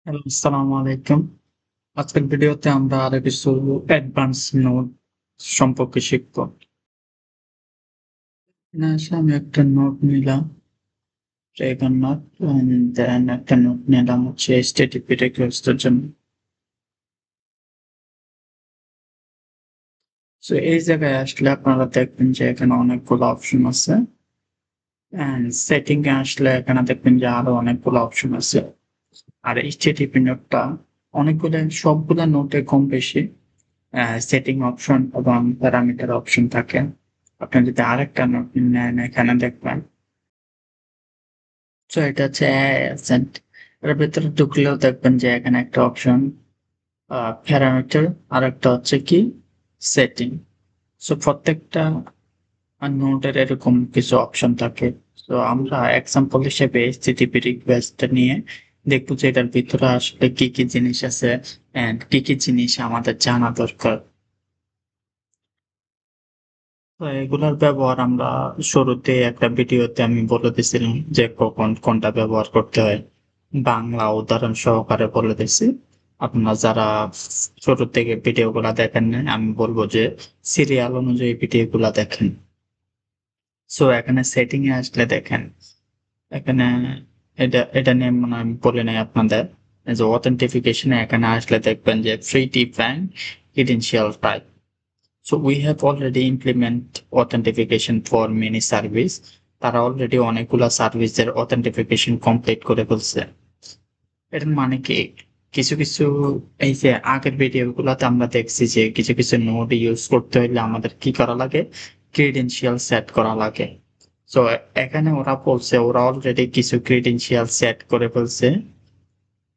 Hello, আসসালামু আলাইকুম। আজকের ভিডিওতে আমরা আরো কিছু অ্যাডভান্স নোট সম্পর্কে শিখব। এখানে আসলে আমি একটা নোট নিলাম, ড্রাগন নোট দেন একটা নোট নিলাম হচ্ছে HTTP রিকোয়েস্ট এর জন্য। সো এই জায়গায় আসলে আপনারা দেখবেন যে এখানে অনেকগুলো অপশন আছে। সেটিং এ আসলে এখানে দেখবেন যে আরো অনেকগুলো অপশন আছে। আর HTTP নোটটা সবগুলা নোটে কম বেশি সেটিং অপশন এবং প্যারামিটার অপশন থাকে। আপনি যদি আরেকটা নোট নেন এখানে দেখবেন। সো এটা হচ্ছে অ্যাসেন্ট। এর ভেতরে ঢুকলেও দেখবেন যে এখানে একটা অপশন প্যারামিটার আরেকটা হচ্ছে কি সেটিং। সো প্রত্যেকটা নোটের এরকম কিছু অপশন থাকে। সো আমরা এক্সাম্পল হিসেবে HTTP রিকোয়েস্ট নিয়ে দেখব যে এটার ভিতরে আসলে কি জিনিস আছে এন্ড কি জিনিস আমাদের জানা দরকার। তো এগুলার ব্যবহার আমরা শুরুতে একটা ভিডিওতে আমি বলে দিছিলাম যে কখন কোনটা ব্যবহার করতে হয়। বাংলা উদাহরণ সহকারে বলে দিছি। আপনারা যারা শুরু থেকে ভিডিওগুলা দেখেন নাই, আমি বলবো যে সিরিয়াল অনুযায়ী ভিডিওগুলা দেখেন। সো এখানে সেটিং এ আসলে দেখেন, এখানে এটা নিয়ে মনে হয় আমি বলি নাই আপনাদের। এই যে অথেন্টিফিকেশনে এখানে আসলে দেখবেন যে free define credential type. So we have already implement authentication for many service. তারা অলরেডি অনেকগুলা সার্ভিসের অথেন্টিফিকেশন কমপ্লিট করে ফেলছে। এর মানে কি, কিছু এই যে আগের ভিডিও গুলাতে আমরা দেখছি যে কিছু নোড ইউজ করতে হলে আমাদের কি করা লাগে, ক্রিডেনশিয়াল সেট করা লাগে। তো এখানে ওরা বলছে ওরা অলরেডি কিছু ক্রিডেনশিয়াল সেট করে ফেলছে।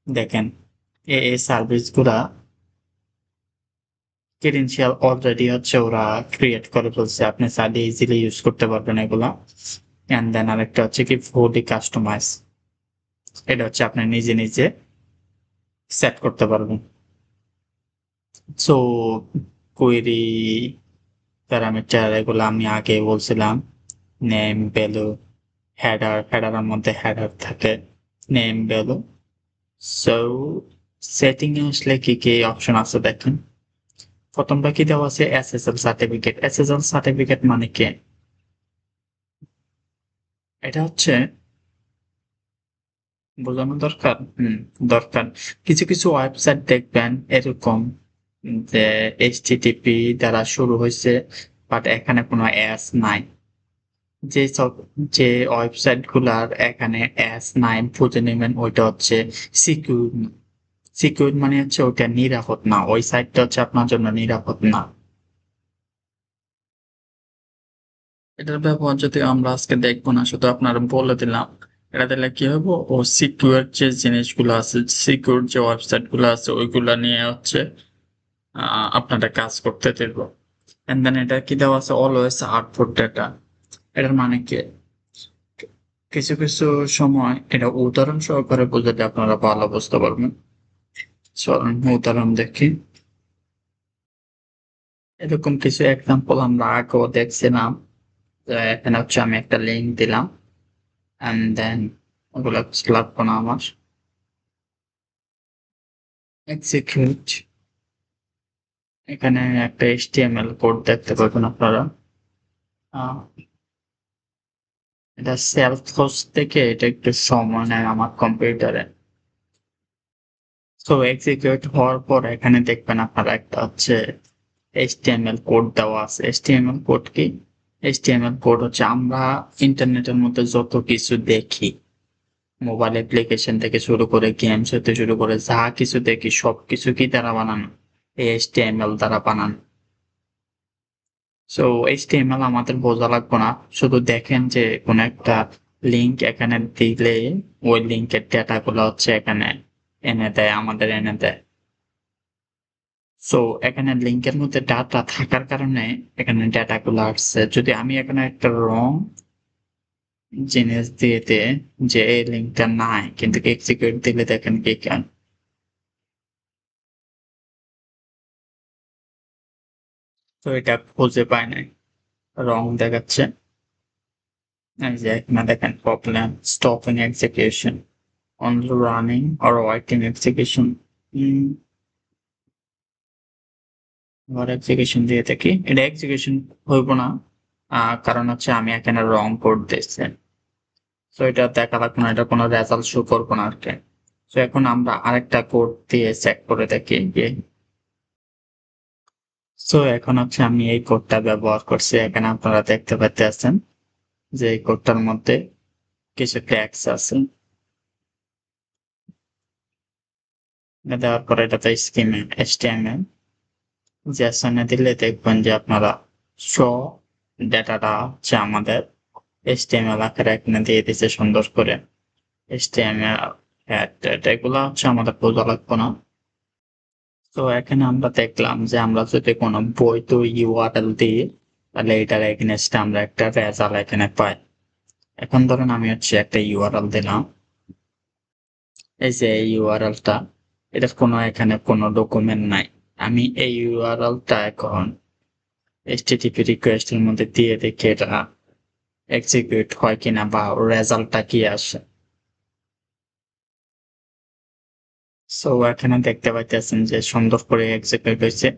দেখেন এই সার্ভিস গুলা ক্রিডেনশিয়াল অলরেডি হচ্ছে ওরা ক্রিয়েট করে ফেলছে, আপনি চাইলে ইজিলি ইউজ করতে পারবেন এগুলা। এন্ড দেন আরেকটা হচ্ছে কি ফুলি কাস্টমাইজ, এটা হচ্ছে আপনি নিজে নিজে সেট করতে পারবেন। সো কোয়েরি প্যারামিটার এগুলো আমি আগে বলছিলাম, নেম ভ্যালু হেডারের মধ্যে হেডার থাকে, নেম ভ্যালু। সো সেটিং এ আসলে কি অপশন আছে দেখেন। প্রথমটা কি দেওয়া আছে, এসএসএল সার্টিফিকেট। এসএসএল সার্টিফিকেট মানে কি, এটা হচ্ছে বোঝানো দরকার। দরকার। কিছু ওয়েবসাইট দেখবেন এরকম যে এইচটিটিপি দ্বারা শুরু হয়েছে, বাট এখানে কোনো অ্যাস নাই। যে সব যে ওয়েবসাইট গুলার এখানে অ্যাস নাই, বুঝে নেবেন ওইটা হচ্ছে সিকিউর। সিকিউর মানে হচ্ছে ওইটা নিরাপদ না, ওই সাইটটা হচ্ছে আপনার জন্য নিরাপদ না। এটার ব্যবহার যদি আমরা আজকে দেখবো না, শুধু আপনারা বলে দিলাম। এটা দিলে কি হবে, ও সিকিউর যে জিনিসগুলো আছে, সিকিউর যে ওয়েবসাইট গুলো আছে ওইগুলা নিয়ে হচ্ছে আপনারা কাজ করতে দেব। এন্ড দেন এটা কি দেওয়া আছে, অলওয়েজ আউটপুট ডেটা। এটার মানে কি, কিছু সময় এটা উদাহরণ সহকারে বুঝাতে আপনারা ভালো বুঝতে পারবেন। চলুন উদাহরণ দেখি। এরকম কিছু এক্সাম্পল আমরা আগেও দেখছিলাম। এখানে হচ্ছে আমি একটা লিঙ্ক দিলাম এন্ড দেন ওগুলা লাগবে না আমার। এক্সিকিউট, এখানে একটা HTML কোড দেখতে পাবেন আপনারা। আহ, এটা সেলফ হোস্ট থেকে এটা একটু সময় নেয় আমার কম্পিউটারে। তো এক্সিকিউট হওয়ার পর এখানে দেখবেন আপনারা একটা হচ্ছে HTML কোড দেওয়া আছে। HTML কোড কি, HTML কোড হচ্ছে আমরা ইন্টারনেটের মধ্যে যত কিছু দেখি, মোবাইল অ্যাপ্লিকেশন থেকে শুরু করে গেমস হতে শুরু করে যা কিছু দেখি সবকিছু কি দ্বারা বানানো, এই HTML দ্বারা বানানো। সো HTML আমাদের বোঝা লাগবে না, শুধু দেখেন যে কোন একটা লিঙ্ক এখানে দিলে ওই লিঙ্কের ডেটা গুলো হচ্ছে এখানে এনে দেয়, আমাদের এনে দেয়। সো এখানে লিঙ্কের মধ্যে ডাটা থাকার কারণে এখানে ডেটা গুলো আসছে। যদি আমি এখানে একটা রং জিনিস দিয়ে দিই যে এই লিঙ্কটা নাই, কিন্তু এক্সিকিউট দিলে দেখেন কি কেন, তো এটা খুঁজে পায় নাই, রং দেখাচ্ছে। এই যে এখানে দেখেন problem stopping execution, on the running or waiting execution আবার এক্সিকিউশন দিয়ে থাকি, এটা এক্সিকিউশন হইব না, কারণ হচ্ছে আমি এখানে রং কোড দিচ্ছি, তো এটা দেখা লাগবে না, এটা কোনো রেজাল্ট শো করবো না আর কি। তো এখন আমরা আরেকটা কোড দিয়ে চেক করে দেখি যে, তো এখন হচ্ছে আমি এই কোডটা ব্যবহার করছি, এখানে আপনারা দেখতে পাচ্ছেন যে এই কোডটার মধ্যে কিছু ট্যাক্স আছে, দেওয়ার পরে এটাতে স্কিমে HTML জেসনে দিলে দেখবেন যে আপনারা শো ডেটাটা হচ্ছে আমাদের HTML আকারে এখানে দিয়ে দিচ্ছে সুন্দর করে। HTML এগুলো হচ্ছে আমাদের বোঝা লাগবে না। তো এখানে আমরা দেখলাম যে আমরা যদি কোনো বৈধ URL দিই তাহলে এটার এগেইনস্টে আমরা একটা রেজাল্ট এখানে পাই। এখন ধরেন আমি হচ্ছে একটা URL দিলাম, এই যে এই URLটা, এটার কোনো এখানে কোনো ডকুমেন্ট নাই, আমি এই URLটা এখন HTTP রিকোয়েস্টের মধ্যে দিয়ে দেখি এটা এক্সিকিউট হয় কিনা বা রেজাল্টটা কি আসে। সো এখানে দেখতে পাইতেছেন যে সুন্দর করে এক্সিকিউট হয়েছে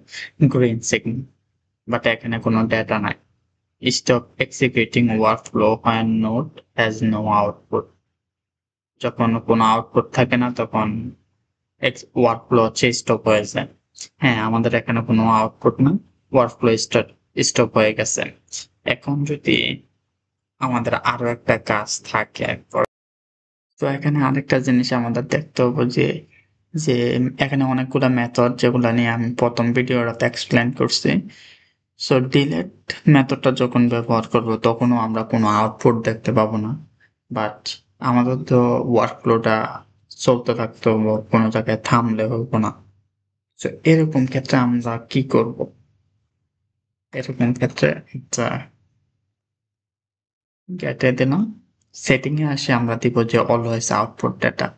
গ্রিন সিগন্যাল, বাট এখানে কোনো ডেটা নাই। Stop executing workflow when node has no output, যখন কোনো আউটপুট থাকে না তখন ওয়ার্কফ্লো হচ্ছে স্টপ হয়ে যায়। হ্যাঁ, আমাদের এখানে কোনো আউটপুট না, ওয়ার্কফ্লো স্টপ হয়ে গেছে। এখন যদি আমাদের আরো একটা কাজ থাকে, তো এখানে আরেকটা জিনিস আমাদের দেখতে হবে যে যে এখানে অনেকগুলো মেথড যেগুলো নিয়ে আমি প্রথম ভিডিওটাতে এক্সপ্লেন করছি। সো ডিলেট মেথডটা যখন ব্যবহার করব তখনও আমরা কোনো আউটপুট দেখতে পাবো না, বাট আমাদের তো ওয়ার্কফ্লোটা চলতে থাকতে হবে, কোনো জায়গায় থামলে হইব না। তো এরকম ক্ষেত্রে আমরা কি করব? এরকম ক্ষেত্রে একটা গেটে দিলাম, সেটিং এ আসে আমরা দিব যে অলওয়েজ আউটপুট ডেটা।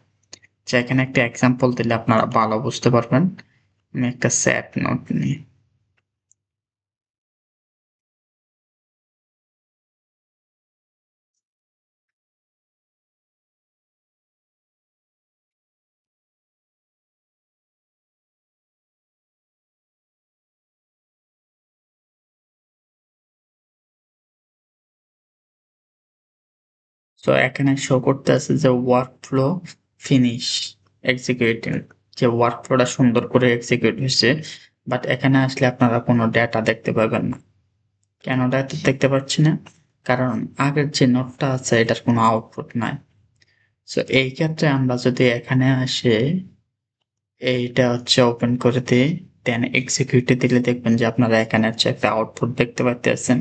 এখানে একটা এক্সাম্পল দিলে আপনারা ভালো বুঝতে পারবেন। আমি একটা সেট নোট নিই, তো এখানে শো করতে আছে যে ওয়ার্কফ্লো ফিনিশ এক্সিকিউটিং, যে ওয়ার্কফ্লোটা সুন্দর করে এক্সিকিউট হয়েছে, বাট এখানে আসলে আপনারা কোনো ডেটা দেখতে পাবেন না। কেন ডেটা দেখতে পাচ্ছি না? কারণ আগের যে নোটটা আছে এটার কোনো আউটপুট নাই। সো এই ক্ষেত্রে আমরা যদি এখানে আসে এইটা হচ্ছে ওপেন করে দিই, দেন এক্সিকিউটে দিলে দেখবেন যে আপনারা এখানে হচ্ছে একটা আউটপুট দেখতে পাচ্ছেন।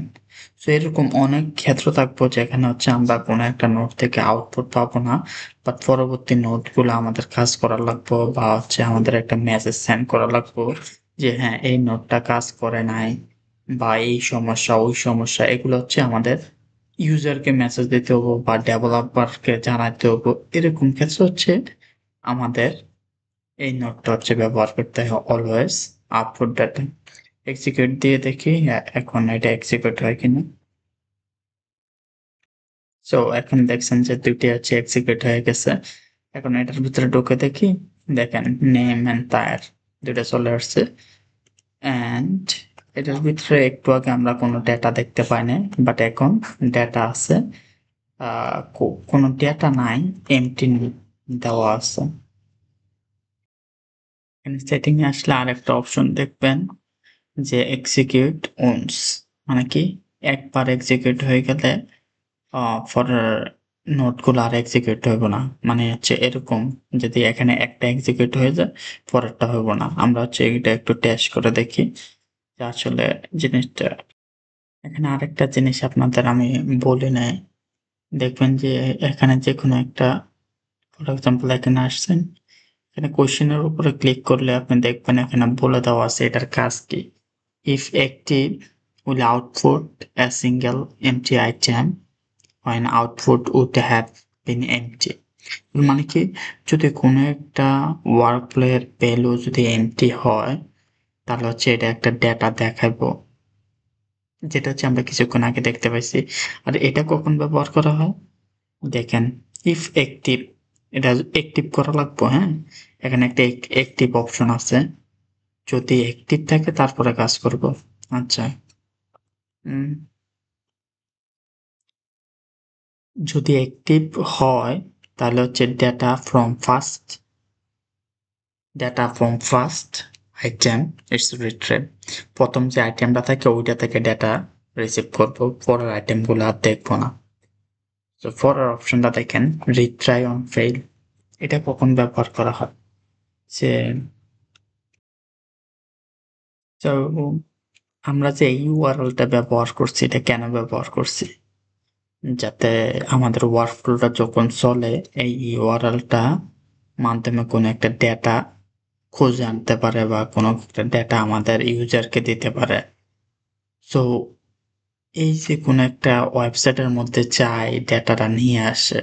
সো এরকম অনেক ক্ষেত্র থাকবো যেখানে হচ্ছে আমরা কোনো একটা নোট থেকে আউটপুট পাবো না, বাট পরবর্তী নোটগুলো আমাদের কাজ করা লাগবো বা হচ্ছে আমাদের একটা মেসেজ সেন্ড করা লাগবো যে হ্যাঁ এই নোটটা কাজ করে নাই বা এই সমস্যা ওই সমস্যা, এগুলো হচ্ছে আমাদের ইউজারকে মেসেজ দিতে হবো বা ডেভেলপারকে জানাতে হবো। এরকম ক্ষেত্রে হচ্ছে আমাদের এই নোটটা হচ্ছে ব্যবহার করতে হয় অলওয়েজ আউটপুট ডাটা। এক্সিকিউট দিয়ে দেখি এখন এটা এক্সিকিউট হয় কিনা। সো এখন দেখছেন যে দুইটি হচ্ছে এক্সিকিউট হয়ে গেছে। এখন এটার ভিতরে ঢুকে দেখি, দেখেন নেম এন্ড টায়ার দুইটা চলে আসছে। এন্ড এটার ভিতরে একটু আগে আমরা কোনো ডেটা দেখতে পাই না, বাট এখন ডেটা আছে, কোনো ডেটা নাই, এমটি দেওয়া আছে। এখানে সেটিং এ আসলে আরেকটা অপশন দেখবেন যে এক্সিকিউট ওনস, মানে কি একবার এক্সিকিউট হয়ে গেলে পরের নোটগুলো আর এক্সিকিউট হইব না, মানে হচ্ছে এরকম যদি এখানে একটা এক্সিকিউট হয়ে যায় পরেরটা হইব না। আমরা হচ্ছে এটা একটু টেস্ট করে দেখি যে আসলে জিনিসটা। এখানে আরেকটা জিনিস আপনাদের আমি বলি নাই, দেখবেন যে এখানে যে কোনো একটা, ফর এক্সাম্পল এখানে আসছেন, এখানে কোশ্চেনের উপরে ক্লিক করলে আপনি দেখবেন এখানে বলে দেওয়া আছে এটার কাজ কি। If active will output a single empty item when output would have been empty, মানে কি যদি কোনো একটা ওয়ার্কফ্লো এর ভ্যালু যদি এমটি হয় তাহলে হচ্ছে এটা একটা ডেটা দেখাবো, যেটা হচ্ছে আমরা কিছুক্ষণ আগে দেখতে পাইছি। আর এটা কখন ব্যবহার করা হয় দেখেন, ইফ অ্যাক্টিভ এটা অ্যাক্টিভ করা লাগবে, হ্যাঁ? এখানে একটা অ্যাক্টিভ অপশন আছে। যদি অ্যাক্টিভ থাকে তারপরে কাজ করব। আচ্ছা। উম যদি অ্যাক্টিভ হয় তাহলে হচ্ছে data from first item it's retrieve. প্রথম যে আইটেমটা থাকে ওইটা থেকে ডেটা রিসিভ করব, পরের আইটেমগুলো আর দেখবো না। তো পরের অপশনটা দেখেন, রিট্রাই অন ফেইল। এটা কখন ব্যবহার করা হয়? যে তো আমরা যে ইউআরএলটা ব্যবহার করছি এটা কেন ব্যবহার করছি? যাতে আমাদের ওয়ার্কফ্লোটা যখন চলে এই ইউআরএলটা মাধ্যমে কোনো একটা ডেটা খুঁজে আনতে পারে বা কোনো একটা ডেটা আমাদের ইউজারকে দিতে পারে। সো এই যে কোনো একটা ওয়েবসাইটের মধ্যে চাই ডেটাটা নিয়ে আসে,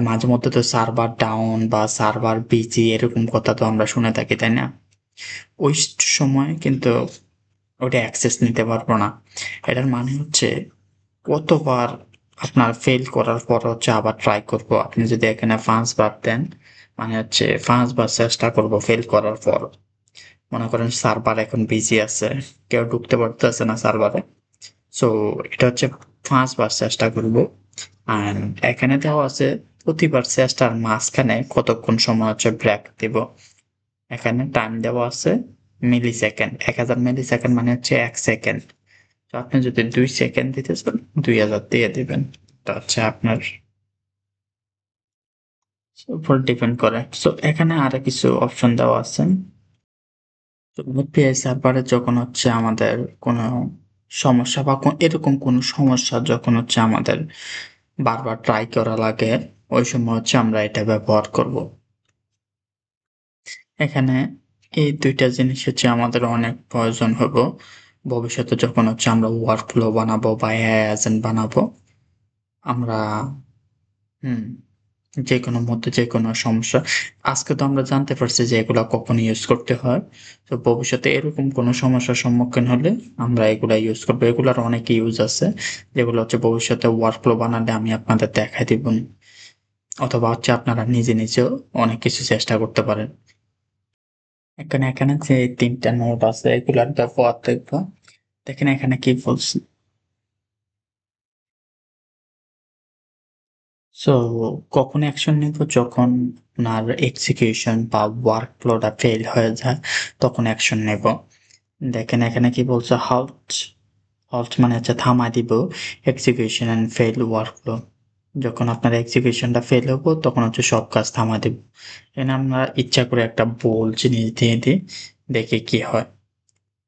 মাঝে মধ্যে তো সার্ভার ডাউন বা সার্ভার বিজি এরকম কথা তো আমরা শুনে থাকি, তাই না? ওই সময় কিন্তু ওটা অ্যাক্সেস নিতে পারবো না। এটার মানে হচ্ছে কতবার আপনার ফেল করার পর হচ্ছে আবার ট্রাই করব। আপনি যদি এখানে 5 বার দেন মানে হচ্ছে 5 বার চেষ্টা করব ফেল করার পর। মনে করেন সার্ভার এখন বিজি আছে, কেউ ঢুকতে পারতেছে না সার্ভারে। সো এটা হচ্ছে 5 বার চেষ্টা করব। আর এখানে দেওয়া আছে প্রতিবার চেষ্টার মাঝখানে কতক্ষণ সময় হচ্ছে ব্রেক দেব। এখানে টাইম দেওয়া আছে মিলি সেকেন্ড, 1000 মিলি সেকেন্ড মানে হচ্ছে 1 সেকেন্ড। তো আপনি যদি 2 সেকেন্ড দিতে চান 2000 দিয়ে দিবেন। এটা হচ্ছে আপনার উপর ডিপেন্ড করে। সো এখানে আরো কিছু অপশন দেওয়া আছে। তো এপিআই সার্ভারে যখন হচ্ছে আমাদের কোনো সমস্যা বা এরকম কোনো সমস্যা যখন হচ্ছে আমাদের বারবার ট্রাই করা লাগে, ওই সময় হচ্ছে আমরা এটা ব্যবহার করব। এখানে এই দুইটা জিনিস হচ্ছে আমাদের অনেক প্রয়োজন হবে ভবিষ্যতে যখন হচ্ছে আমরা ওয়ার্কফ্লো বানাবো বা এআই এজেন্ট বানাবো। আমরা হুম যেকোনো মধ্যে যেকোনো সমস্যা আজকে তো আমরা জানতে পারছি যে এগুলা কখন ইউজ করতে হয়। তো ভবিষ্যতে এরকম কোনো সমস্যার সম্মুখীন হলে আমরা এগুলা ইউজ করবো। এগুলার অনেক ইউজ আছে যেগুলো হচ্ছে ভবিষ্যতে ওয়ার্কফ্লো বানালে আমি আপনাদের দেখাই দিব, অথবা হচ্ছে আপনারা নিজে নিজেও অনেক কিছু চেষ্টা করতে পারেন। এখানে যে 3টা নোট আছে এগুলার ব্যবহার দেখবো। দেখেন এখানে কি বলছে। সো কখন অ্যাকশন নিব? যখন আপনার এক্সিকিউশন বা ওয়ার্কফ্লোটা ফেল হয়ে যায় তখন অ্যাকশন নেব। দেখেন এখানে কি বলছে, halt। halt মানে হচ্ছে থামায় দিব এক্সিকিউশন এন্ড ফেল ওয়ার্কফ্লো। যখন আপনার এক্সিকিউশনটা ফেল হবো তখন হচ্ছে সব কাজ থামায় দিব। এখানে আমরা ইচ্ছা করে একটা ভুল জিনিস দিয়ে দিই, দেখি কি হয়।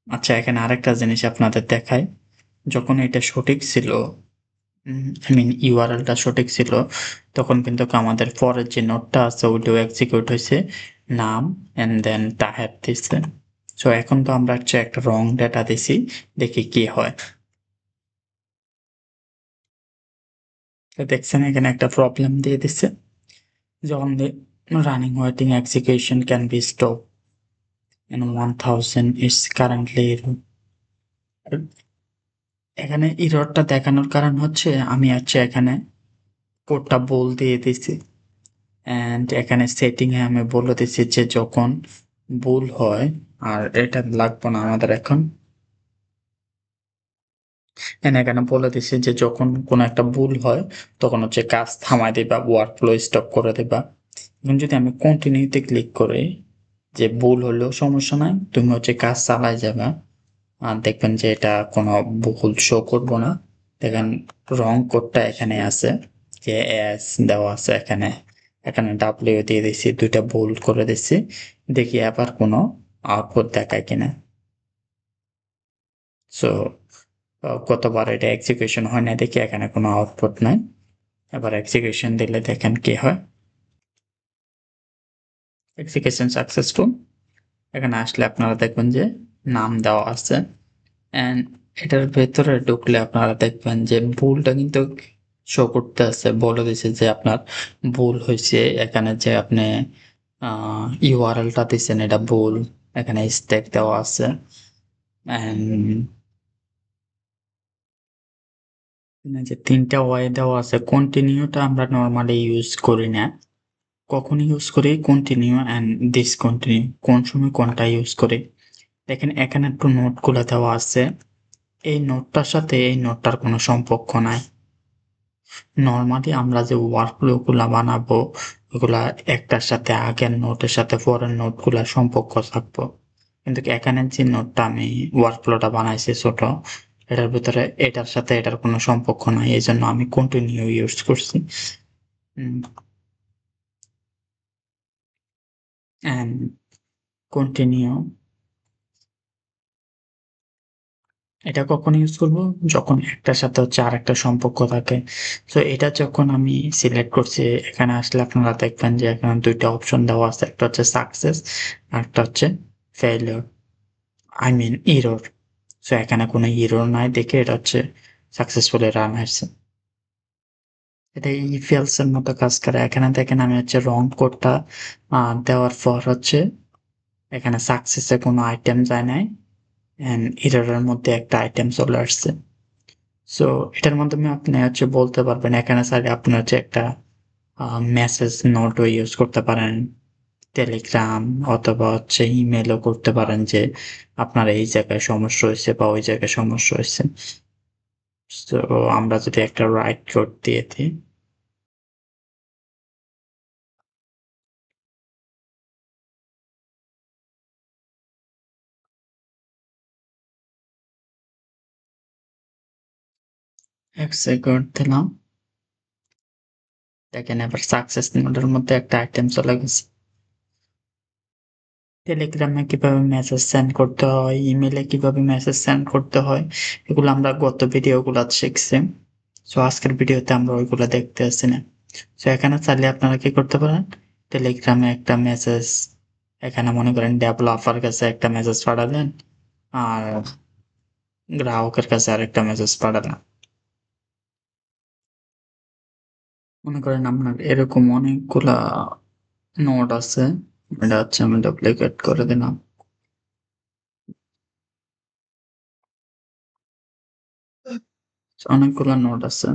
আচ্ছা এখানে আরেকটা জিনিস আপনাদের দেখাই। যখন এটা সঠিক ছিল, আই মিন ইউআরএলটা সঠিক ছিল, তখন কিন্তু আমাদের পরের যে নোটটা আছে ওইটাও এক্সিকিউট হয়েছে, নাম এন্ড দেন তাহের দিচ্ছে। সো এখন তো আমরা হচ্ছে একটা রং ডেটা দিছি, দেখি কি হয়। তো দেখছেন এখানে একটা প্রবলেম দিয়ে দিচ্ছে, যখন running waiting execution can be stop in 1000 is currently এখানে ইররটা দেখানোর কারণ হচ্ছে আমি হচ্ছে এখানে কোডটা ভুল দিয়ে দিছি। অ্যান্ড এখানে সেটিং এ আমি বলে দিচ্ছি যে যখন ভুল হয়, আর এটা লাগবে না আমাদের এখন। এখানে বলে দিচ্ছি যে যখন কোনো একটা ভুল হয় তখন হচ্ছে কাজ থামায় দিবা, ওয়ার্ক ফ্লো স্টপ করে দিবা। এখন যদি আমি কন্টিনিউতে ক্লিক করি, যে ভুল হলেও সমস্যা নাই, তুমি হচ্ছে কাজ চালাই যাবে, আর দেখবেন যে এটা কোনো ভুল শো করবো না। দেখেন রং কোডটা এখানে আছে, যে এস দেওয়া আছে এখানে, এখানে ডাব্লিউ দিয়ে দিছি, দুইটা ভুল করে দিচ্ছি। দেখি আবার কোনো আউটপুট দেখায় কিনা। সো কতবার এটা এক্সিকিউশন হয় না দেখি, এখানে কোনো আউটপুট নাই। এবার এক্সিকিউশন দিলে দেখেন কি হয়। Execution successful. এখানে আসলে আপনারা দেখবেন যে নাম দেওয়া আছে, অ্যান্ড এটার ভেতরে ঢুকলে আপনারা দেখবেন যে ভুলটা কিন্তু শো করতে আছে, বলে দিছে যে আপনার ভুল হয়েছে। এখানে যে আপনি ইউআরএলটা দিচ্ছেন এটা ভুল, এখানে স্ট্যাক দেওয়া আছে। অ্যান্ড যে 3টা ওয়াই দেওয়া আছে, কন্টিনিউটা আমরা নর্মালি ইউজ করি না। কখন ইউজ করি কন্টিনিউ অ্যান্ড ডিসকন্টিনিউ, কোন সময় কোনটা ইউজ করি। দেখেন এখানে একটু নোটগুলা দেওয়া আছে। এই নোটটার সাথে এই নোটটার কোনো সম্পর্ক নাই। নরমালি আমরা যে ওয়ার্কফ্লো গুলা বানাবো ওগুলা একটার সাথে আগের নোটের সাথে পরের নোটগুলা সম্পর্ক থাকবো। কিন্তু এখানে যে নোটটা আমি ওয়ার্কফ্লোটা বানাইছি ছোট, এটার ভিতরে এটার সাথে এটার কোনো সম্পর্ক নাই। এজন্য আমি কন্টিনিউ ইউজ করছি। অ্যান্ড কন্টিনিউ এটা কখন ইউজ করব? যখন একটার সাথে হচ্ছে আরেকটা সম্পর্ক থাকে। সো এটা যখন আমি সিলেক্ট করছি, এখানে আসলে আপনারা দেখবেন যে এখানে ২ টা অপশন দেওয়া আছে। একটা হচ্ছে সাকসেস, আরেকটা হচ্ছে failure, I mean error. So এখানে কোনো এরর নাই দেখে এটা হচ্ছে সাকসেসফুলি রান হয়েছে। এটা if else এর মতো কাজ করে। এখানে দেখেন আমি হচ্ছে রং কোডটা দেওয়ার পর হচ্ছে এখানে সাকসেস এ কোনো আইটেম যায় নাই অ্যান্ড এরর এর মধ্যে একটা আইটেম চলে আসছে। সো এটার মাধ্যমে আপনি হচ্ছে বলতে পারবেন, এখানে চাইলে আপনি হচ্ছে একটা মেসেজ নোটও ইউজ করতে পারেন, টেলিগ্রাম অথবা হচ্ছে ইমেলও করতে পারেন যে আপনার এই জায়গায় সমস্যা হয়েছে বা ওই জায়গায় সমস্যা হয়েছে। তো আমরা যদি একটা রাইট কোড দিয়ে দিই, এক্সিকিউট দিলাম, দেখেন এবার সাকসেস নোডের মধ্যে একটা আইটেম চলে গেছে। টেলিগ্রামে কিভাবে মেসেজ সেন্ড করতে হয়, ইমেইলে কিভাবে মেসেজ সেন্ড করতে হয়, এগুলো আমরা গত ভিডিওগুলো শিখছি। সো আজকের ভিডিওতে আমরা ওইগুলো দেখতে আসছি না। সো এখানে চাইলে আপনারা কি করতে পারেন, টেলিগ্রামে একটা মেসেজ, এখানে মনে করেন ডেভেলপার কাছে একটা মেসেজ পাঠালেন আর গ্রাহকের কাছে আরেকটা মেসেজ পাঠালেন। মনে করেন আপনার এরকম অনেকগুলা নোড আছে, এটা হচ্ছে আমি ডুপ্লিকেট করে দিলাম। অনেকগুলা নোড আছে।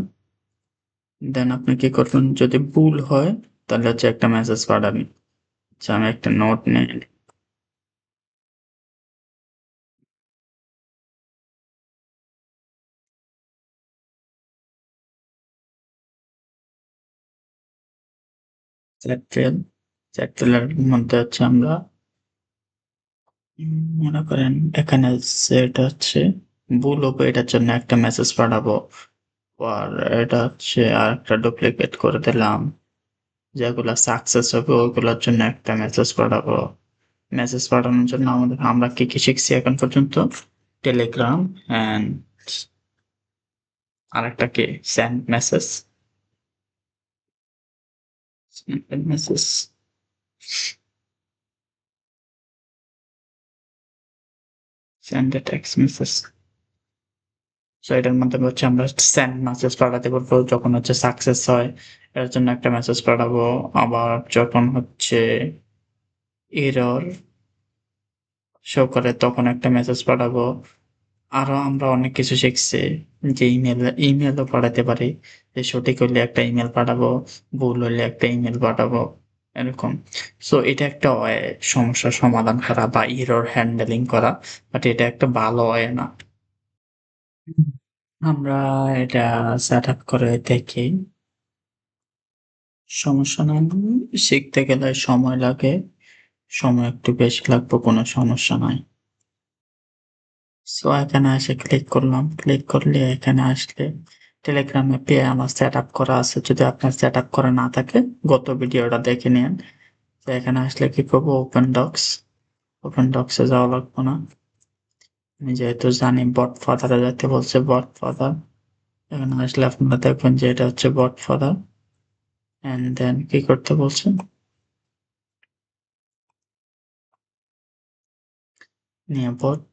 দেন আপনি কি করবেন, যদি ভুল হয় তাহলে হচ্ছে একটা মেসেজ পাঠাবেন যে আমি একটা নোট নিয়ে নিই। চ্যাট্রিল, চ্যাট্রিলের মধ্যে হচ্ছে আমরা মনে করেন এখানে সেটা হচ্ছে ভুল হবে, এটার জন্য একটা মেসেজ পাঠাবো। আর এটা হচ্ছে আর একটা ডুপ্লিকেট করে দিলাম, যেগুলা সাকসেস হবে ওইগুলোর জন্য একটা মেসেজ পাঠাবো। মেসেজ পাঠানোর জন্য আমরা কি কি শিখছি এখন পর্যন্ত? টেলিগ্রাম অ্যান্ড আরেকটা কি, সেন্ড মেসেজ, মেসেজ, সেন্ড এ টেক্সট মেসেজ। সো এটার মাধ্যমে হচ্ছে আমরা সেন্ড মেসেজ পাঠাতে পারবো যখন হচ্ছে সাকসেস হয়, এর জন্য একটা মেসেজ পাঠাবো। আবার যখন হচ্ছে এরর শো করে তখন একটা মেসেজ পাঠাবো। আরো আমরা অনেক কিছু শিখছি, যে ইমেলও পাঠাতে পারি, যে সঠিক হইলে একটা ইমেল পাঠাবো, ভুল হইলে একটা ইমেল পাঠাবো, এরকম। সো এটা একটা ওয়ে সমস্যার সমাধান করা বা এরর হ্যান্ডেলিং করা, বাট এটা একটা ভালো ওয়ে না। হুম। আমরা এটা সেট আপ করে দেখি, সমস্যা নাই। শিখতে গেলে সময় লাগে, সময় একটু বেশি লাগবে, কোনো সমস্যা নাই। সো এখানে এসে ক্লিক করলাম। ক্লিক করলে এখানে আসলে টেলিগ্রামে পেয়ে আমার সেট আপ করা আছে। যদি আপনার সেট আপ করা না থাকে গত ভিডিওটা দেখে নিন। তো এখানে আসলে কি করবো, ওপেন ডক্স, ওপেন ডক্সে যাওয়া লাগবে না। আমি যেহেতু জানি বট ফাদারে যেতে বলছে, বট ফাদার, এখানে আসলে আপনারা দেখবেন যে এটা হচ্ছে বট ফাদার। এন্ড দেন কি করতে বলছেন, নিয়ে বট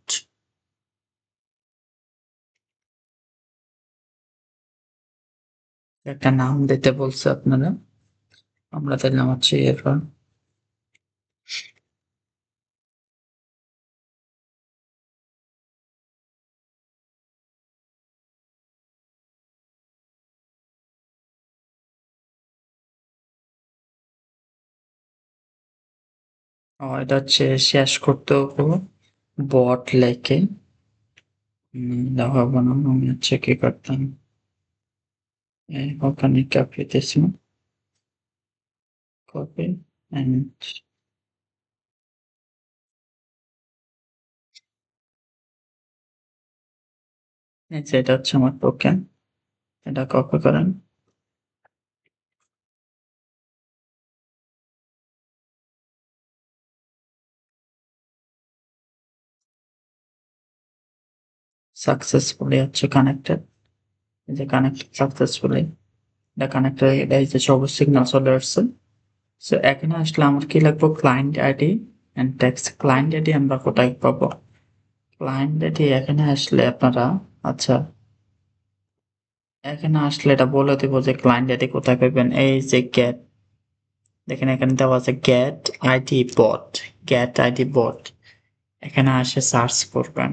একটা নাম দিতে বলছে আপনারা, আমরা দিলাম হচ্ছে এরপর এটা হচ্ছে শেষ করতে হবে বট লেখে। দেখাবো না, আমি হচ্ছে কি করতাম, ওখানে ক্যাপিতেছি কপি এন্ড এটা হচ্ছে আমার টোকেন, এটা কপি করেন। সাকসেসফুলি হচ্ছে কানেক্টেড, এই যে কানেক্টেড সাকসেসফুলি, এটা কানেক্টেড, এটা এই যে সবুজ সিগন্যাল চলে আসছে। সো এখানে আসলে আমার কি লাগবে, client ID and text. Client ID আমরা কোথায় পাবো? ক্লায়েন্ট আইডি এখানে আসলে আপনারা, আচ্ছা এখানে আসলে এটা বলে দেবো যে ক্লায়েন্ট আইডি কোথায় পাবেন। এই যে গেট, দেখেন এখানে দেওয়া আছে গেট আইডি বট, গেট আইডি বট, এখানে আসে সার্চ করবেন,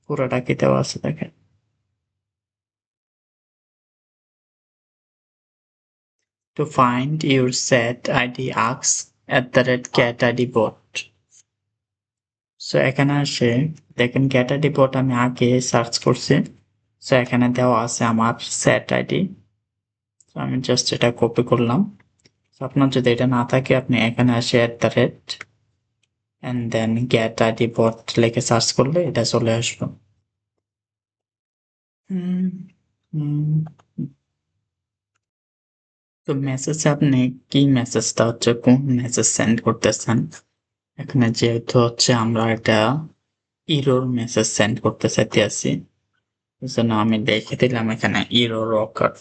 পুরোটা কি দেওয়া আছে দেখেন। To find your set ID ask @get ID bot. So এখানে আসে দেখেন গেট আইডি বট আমি আগে সার্চ করছি। সো এখানে দেওয়া আছে আমার সেট আইডি, আমি জাস্ট এটা কপি করলাম। আপনার যদি এটা না থাকে আপনি এখানে আসে এন্ড দেন গেট আইডি বট লিখে সার্চ করলে এটা চলে আসবে। হুম, হুম। তো মেসেজে আপনি কি মেসেজটা হচ্ছে কোন মেসেজ সেন্ড করতেছেন, এখানে যেহেতু হচ্ছে আমরা এটা ইরর মেসেজ সেন্ড করতে চাইতেছি, এজন্য আমি দেখে দিলাম এখানে ইরর অকার।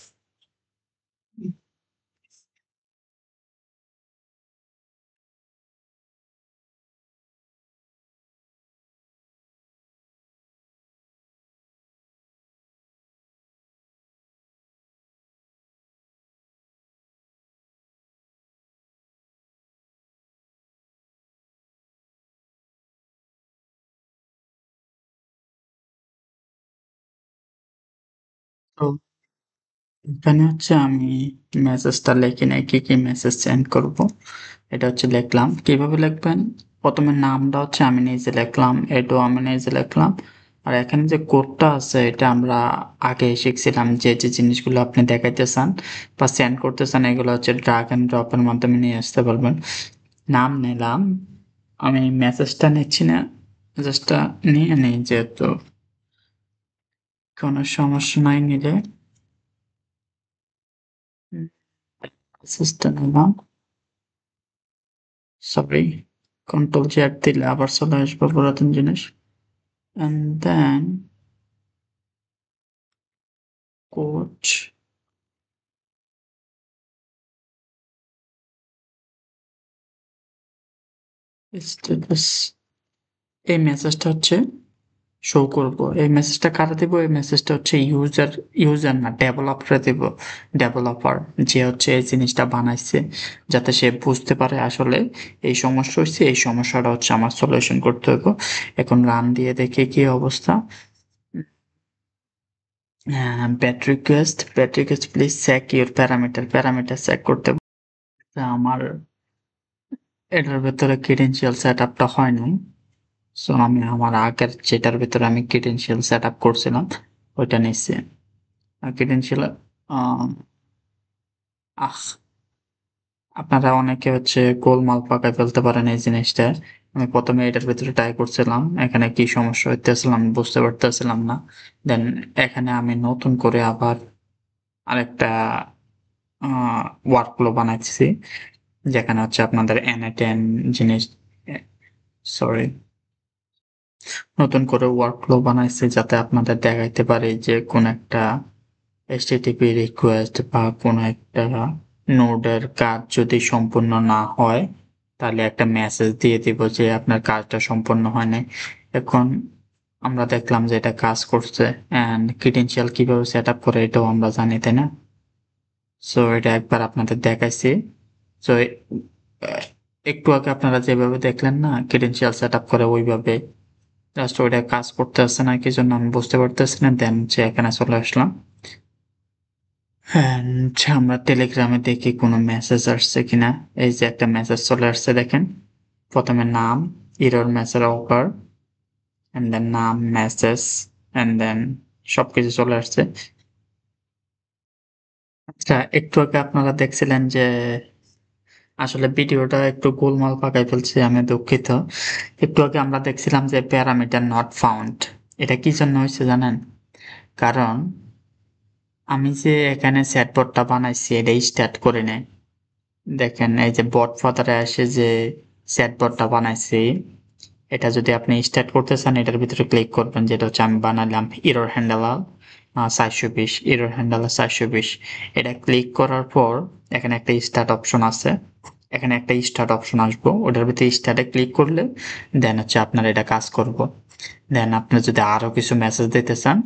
তো এখানে হচ্ছে আমি মেসেজটা লিখি নাই, কি কি মেসেজ সেন্ড করব এটা হচ্ছে লিখলাম। কিভাবে লিখবেন, প্রথমে নামটা হচ্ছে আমি নিজে লিখলাম, এটাও আমি নিজে লিখলাম। আর এখানে যে কোডটা আছে এটা আমরা আগে শিখছিলাম, যে যে জিনিসগুলো আপনি দেখাইতে চান বা সেন্ড করতে চান এগুলো হচ্ছে ড্রাগ এন্ড ড্রপের মাধ্যমে নিয়ে আসতে পারবেন। নাম নিলাম, আমি মেসেজটা নিচ্ছি না, মেসেজটা নিয়ে নিই যেহেতু কোনো সমস্যা নাই নিলে। মেসেজটা নিলাম, সরি কন্ট্রোল জেড দিলে আবার চলে আসবে পুরাতন জিনিস। এন্ড দেন কোচ স্ট্যাটাস, এই মেসেজটা হচ্ছে শো করব। এই মেসেজটা কারা দিব, এই মেসেজটা হচ্ছে ইউজার না ডেভেলপারে দিব। ডেভেলপার যে হচ্ছে এই জিনিসটা বানাইছে, যাতে সে বুঝতে পারে আসলে এই সমস্যা হচ্ছে, এই সমস্যাটা হচ্ছে আমার সলিউশন করতে হবে। এখন রান দিয়ে দেখি কি অবস্থা। Bad request please check your parameter check করতে হবে। তা আমার এটার ভেতরে ক্রিডেনশিয়াল সেট আপটা হয়নি। সো আমি আমার আগের যেটার ভেতরে আমি ক্রিডেনশিয়াল সেট আপ করছিলাম ওইটা নিচ্ছি। ক্রিডেনশিয়াল আহ আপনারা অনেকে হচ্ছে গোলমাল পাকায় ফেলতে পারেন এই জিনিসটা। আমি প্রথমে এটার ভেতরে ট্রাই করছিলাম, এখানে কি সমস্যা হইতেছিল আমি বুঝতে পারতেছিলাম না। দেন এখানে আমি নতুন করে আবার আরেকটা ওয়ার্কফ্লো বানাইছি, যেখানে হচ্ছে আপনাদের N10 জিনিস, সরি, নতুন করে ওয়ার্কফ্লো বানাইছি যাতে আপনাদের দেখাইতে পারে যে কোন একটা HTTP রিকোয়েস্ট বা কোন একটা নোডের কাজ যদি সম্পূর্ণ না হয় তাহলে একটা মেসেজ দিয়ে দিব যে আপনার কাজটা সম্পূর্ণ হয় নাই। এখন আমরা দেখলাম যে এটা কাজ করছে, এন্ড ক্রিডেনশিয়াল কিভাবে সেট আপ করে এটাও আমরা জানি, তাই না? সো এটা একবার আপনাদের দেখাইছি। সো একটু আগে আপনারা যেভাবে দেখলেন না ক্রিডেনশিয়াল সেট আপ করে, ওইভাবে জাস্ট ওইটা কাজ করতেছে না কি জন্য আমি বুঝতে পারতেছি না। দেন হচ্ছে এখানে চলে আসলাম, এন্ড আমরা টেলিগ্রামে দেখি কোনো মেসেজ আসছে কিনা। এই যে একটা মেসেজ চলে আসছে দেখেন, প্রথমে নাম, error message over, and then নাম, মেসেজ, এন্ড দেন সবকিছু চলে আসছে। আচ্ছা, একটু আগে আপনারা দেখছিলেন যে আসলে ভিডিওটা একটু গোলমাল পাকায় ফেলছি, আমি দুঃখিত। একটু আগে আমরা দেখছিলাম যে প্যারামিটার নট ফাউন্ড। এটা কি জন্য হয়েছে জানেন? কারণ আমি যে এখানে চ্যাটবটটা বানাইছি এটাই স্টার্ট করে নেয়। দেখেন এই যে বট ফাদারে আসে যে চ্যাটবটটা বানাইছি, এটা যদি আপনি স্টার্ট করতে চান এটার ভিতরে ক্লিক করবেন, যেটা হচ্ছে আমি বানালাম এরর হ্যান্ডেলার 420, এরর হ্যান্ডেলার 420। এটা ক্লিক করার পর এখানে একটা স্টার্ট অপশন আছে, এখানে একটা স্টার্ট অপশন আসবো, ওটার ভিতরে স্টার্টে ক্লিক করলে দেন হচ্ছে আপনার এটা কাজ করব। দেন আপনি যদি আরো কিছু মেসেজ দিতে চান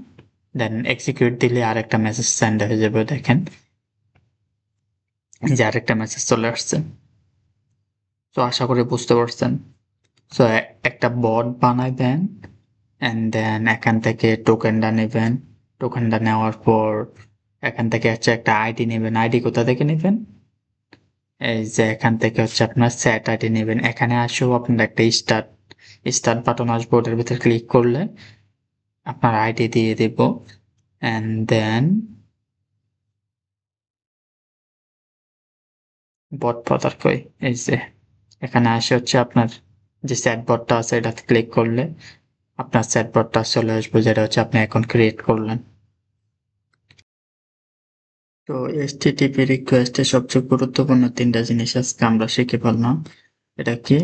দেন এক্সিকিউট দিলে আরেকটা মেসেজ সেন্ড হয়ে যাবে। দেখেন এই যে আরেকটা মেসেজ চলে আসছে। তো আশা করি বুঝতে পারছেন। সো একটা বট বানাইবেন এন্ড দেন এখান থেকে টোকেনটা নেবেন। টোকেনটা নেওয়ার পর এখান থেকে হচ্ছে একটা আইডি নেবেন। আইডি কোথা থেকে নেবেন? এই যে এখান থেকে হচ্ছে আপনার সেট আইডি নেবেন। এখানে আসেও আপনার একটা স্টার্ট বাটন আসবে, ওটার ভিতরে ক্লিক করলে আপনার আইডি দিয়ে দিব। এন্ড দেন বট পাতার কই, এই যে এখানে আসে হচ্ছে আপনার যে চ্যাটবটটা আছে এটাতে ক্লিক করলে আপনার চ্যাটবটটা চলে আসবে, যেটা হচ্ছে আপনি এখন ক্রিয়েট করলেন। তো HTTP রিকোয়েস্টে সবচেয়ে গুরুত্বপূর্ণ ৩টা জিনিস আজকে আমরা শিখে ফেললাম। এটা কি?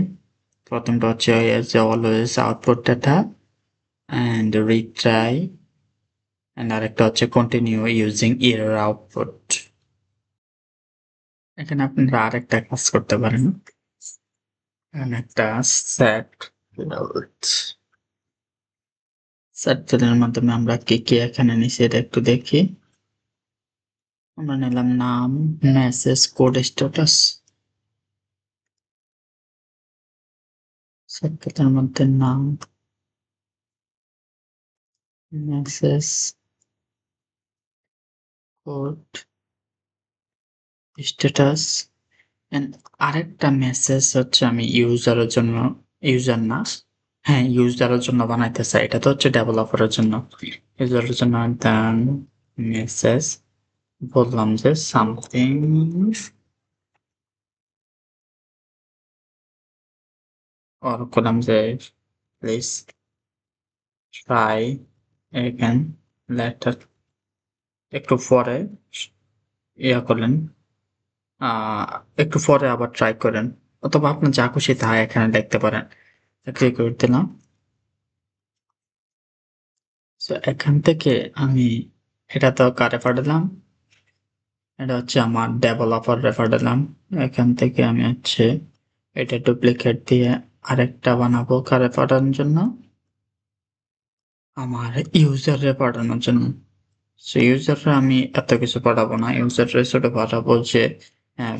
প্রথমটা হচ্ছে যে always output data and retry, and আরেকটা হচ্ছে কন্টিনিউ ইউজিং এরর আউটপুট। এখানে আপনারা আরেকটা কাজ করতে পারেন, এখানে একটা সেট ফিল্ড, সেট ফিল্ডের মাধ্যমে আমরা কি কি এখানে নিচে এটা একটু দেখি। আমরা নিলাম নাম, মেসেজ, কোড স্ট্যাটাস। সেট ফিল্ডের মধ্যে নাম, মেসেজ, কোড স্ট্যাটাস, এন্ড আরেকটা মেসেজ হচ্ছে আমি ইউজারের জন্য, ইউজার না, হ্যাঁ ইউজারের জন্য বানাইতে চাই। এটা তো হচ্ছে ডেভেলপারের জন্য। ইউজারের জন্য দেন মেসেজ বললাম যে সামথিং অর করলাম যে প্লিজ ট্রাই এগেন লেটার, একটু পরে ইয়া করলেন, একটু পরে আবার ট্রাই করেন, অথবা আপনার যা খুশি তা এখানে দেখতে পারেন। ক্লিক করে দিলাম। তো এখান থেকে আমি এটা তো কারে পাঠালাম, এটা হচ্ছে আমার ডেভেলপার রেফার দিলাম। এখান থেকে আমি হচ্ছে এটা ডুপ্লিকেট দিয়ে আরেকটা বানাবো কারে পাঠানোর জন্য, আমার ইউজারে পাঠানোর জন্য। সো ইউজাররা আমি এত কিছু পাঠাবো না, ইউজাররা শুধু পাঠাবো যে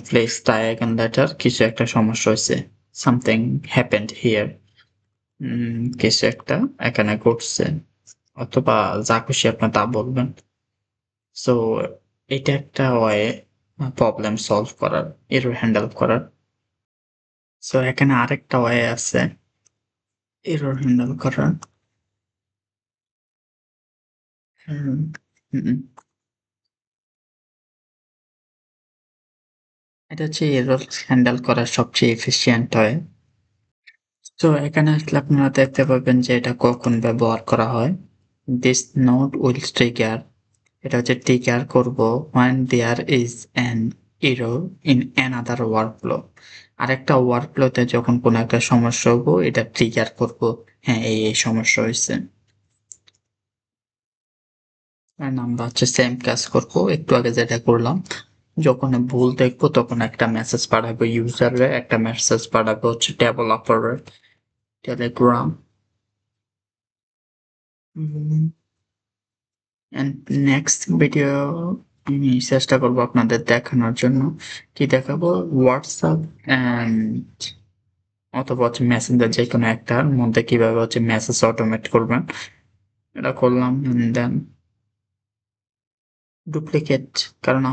প্লিজ ট্রাই অ্যাগেন লেটার, কিছু একটা সমস্যা হয়েছে, সামথিং হ্যাপেন্ড হিয়ার, কিছু একটা এখানে ঘটছে, অথবা যা খুশি আপনার তা বলবেন। সো এটা একটা ওয়ে প্রবলেম সলভ করার, এরর হ্যান্ডেল করার। সো এখানে আরেকটা ওয়ে আছে এরর হ্যান্ডেল করার। হুম, হুম, এটা হচ্ছে এরর হ্যান্ডেল করার সবচেয়ে এফিশিয়েন্ট হয়। তো এখানে আসলে আপনারা দেখতে পাবেন যে এটা কখন ব্যবহার করা হয়। দিস নোড উইল ট্রিগার, এটা হচ্ছে ট্রিগার করব when there is an error in another workflow। আরেকটা ওয়ার্কফ্লোতে যখন কোনো একটা সমস্যা হবো এটা ট্রিগার করব, হ্যাঁ এই সমস্যা হয়েছে। আর আমরা হচ্ছে সেম কাজ করব একটু আগে যেটা করলাম। যখন ভুল দেখবো তখন একটা মেসেজ পাঠাবো ইউজারে, একটা মেসেজ পাঠাবো হচ্ছে ডেভেলপারের টেলিগ্রাম। এন্ড নেক্সট ভিডিও আমি চেষ্টা করবো আপনাদের দেখানোর জন্য। কি দেখাবো? হোয়াটসঅ্যাপ এন্ড অথবা হচ্ছে মেসেঞ্জার, যে কোনো একটার মধ্যে কিভাবে হচ্ছে মেসেজ অটোমেট করবেন। এটা করলাম দেন ডুপ্লিকেট, কারণ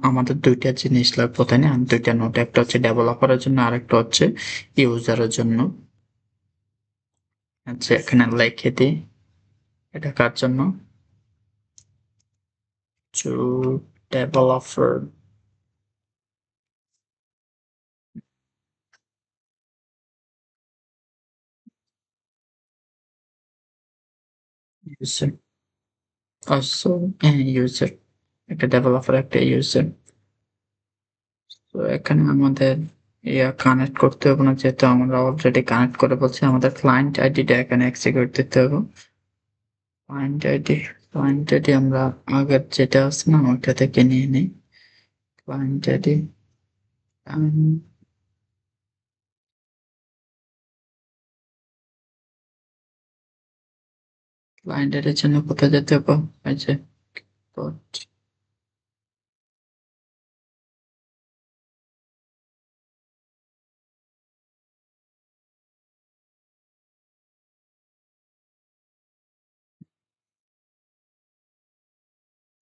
আমাদের ২ টা জিনিস লাগবে, তাই না? ২ টা নোট, একটা হচ্ছে ডেভেলপারের জন্য, আরেকটা হচ্ছে ইউজারের জন্য। আচ্ছা, এখানে লিখে দিই, এটা কার জন্য? To developer user, also user, একটা ডেভেলপার, একটা ইউজার। তো এখানে আমাদের কানেক্ট করতে হবে না, যেহেতু আমরা অলরেডি কানেক্ট করে বলছি। আমাদের ক্লায়েন্ট আইডিটা এখানে এক্সিকিউট দিতে হবে। ক্লায়েন্ট আইডি, ক্লায়েন্ট আইডি আমরা আগের যেটা আছে না ওইটা থেকে নিয়ে নিই। ক্লায়েন্ট আইডি, ক্লায়েন্ট আইডির জন্য কোথায় যেতে হবে? এই যে port,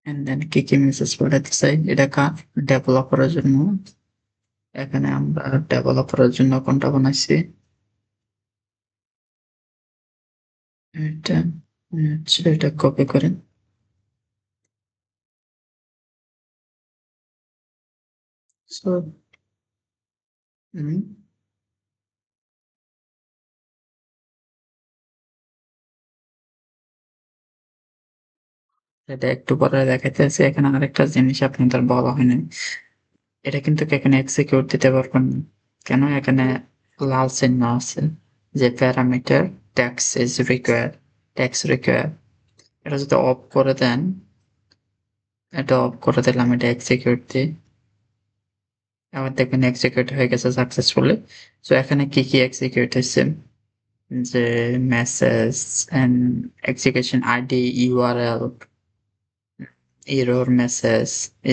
and then কি কি মেসেজ পাঠাতে চাই, এটা কার? ডেভেলপারের জন্য। এখানে আমরা ডেভেলপারের জন্য কোনটা বানাইছি? এটা আচ্ছা, এটা কপি করেন। সো এটা একটু পরে দেখাইতেছি। এখানে আরেকটা জিনিস আপনাদের বলা হয়নি, এটা কিন্তু এখানে এক্সিকিউট দিতে পারবেন না। কেন? এখানে লাল চিহ্ন আছে যে parameter tax is required, tax required. এটা যদি অফ করে দেন, এটা অফ করে দিলাম, এটা এক্সিকিউট দিই, আবার দেখবেন এক্সিকিউট হয়ে গেছে সাকসেসফুলি। সো এখানে কি কি এক্সিকিউট হয়েছে, যে message and execution ID, URL, error message,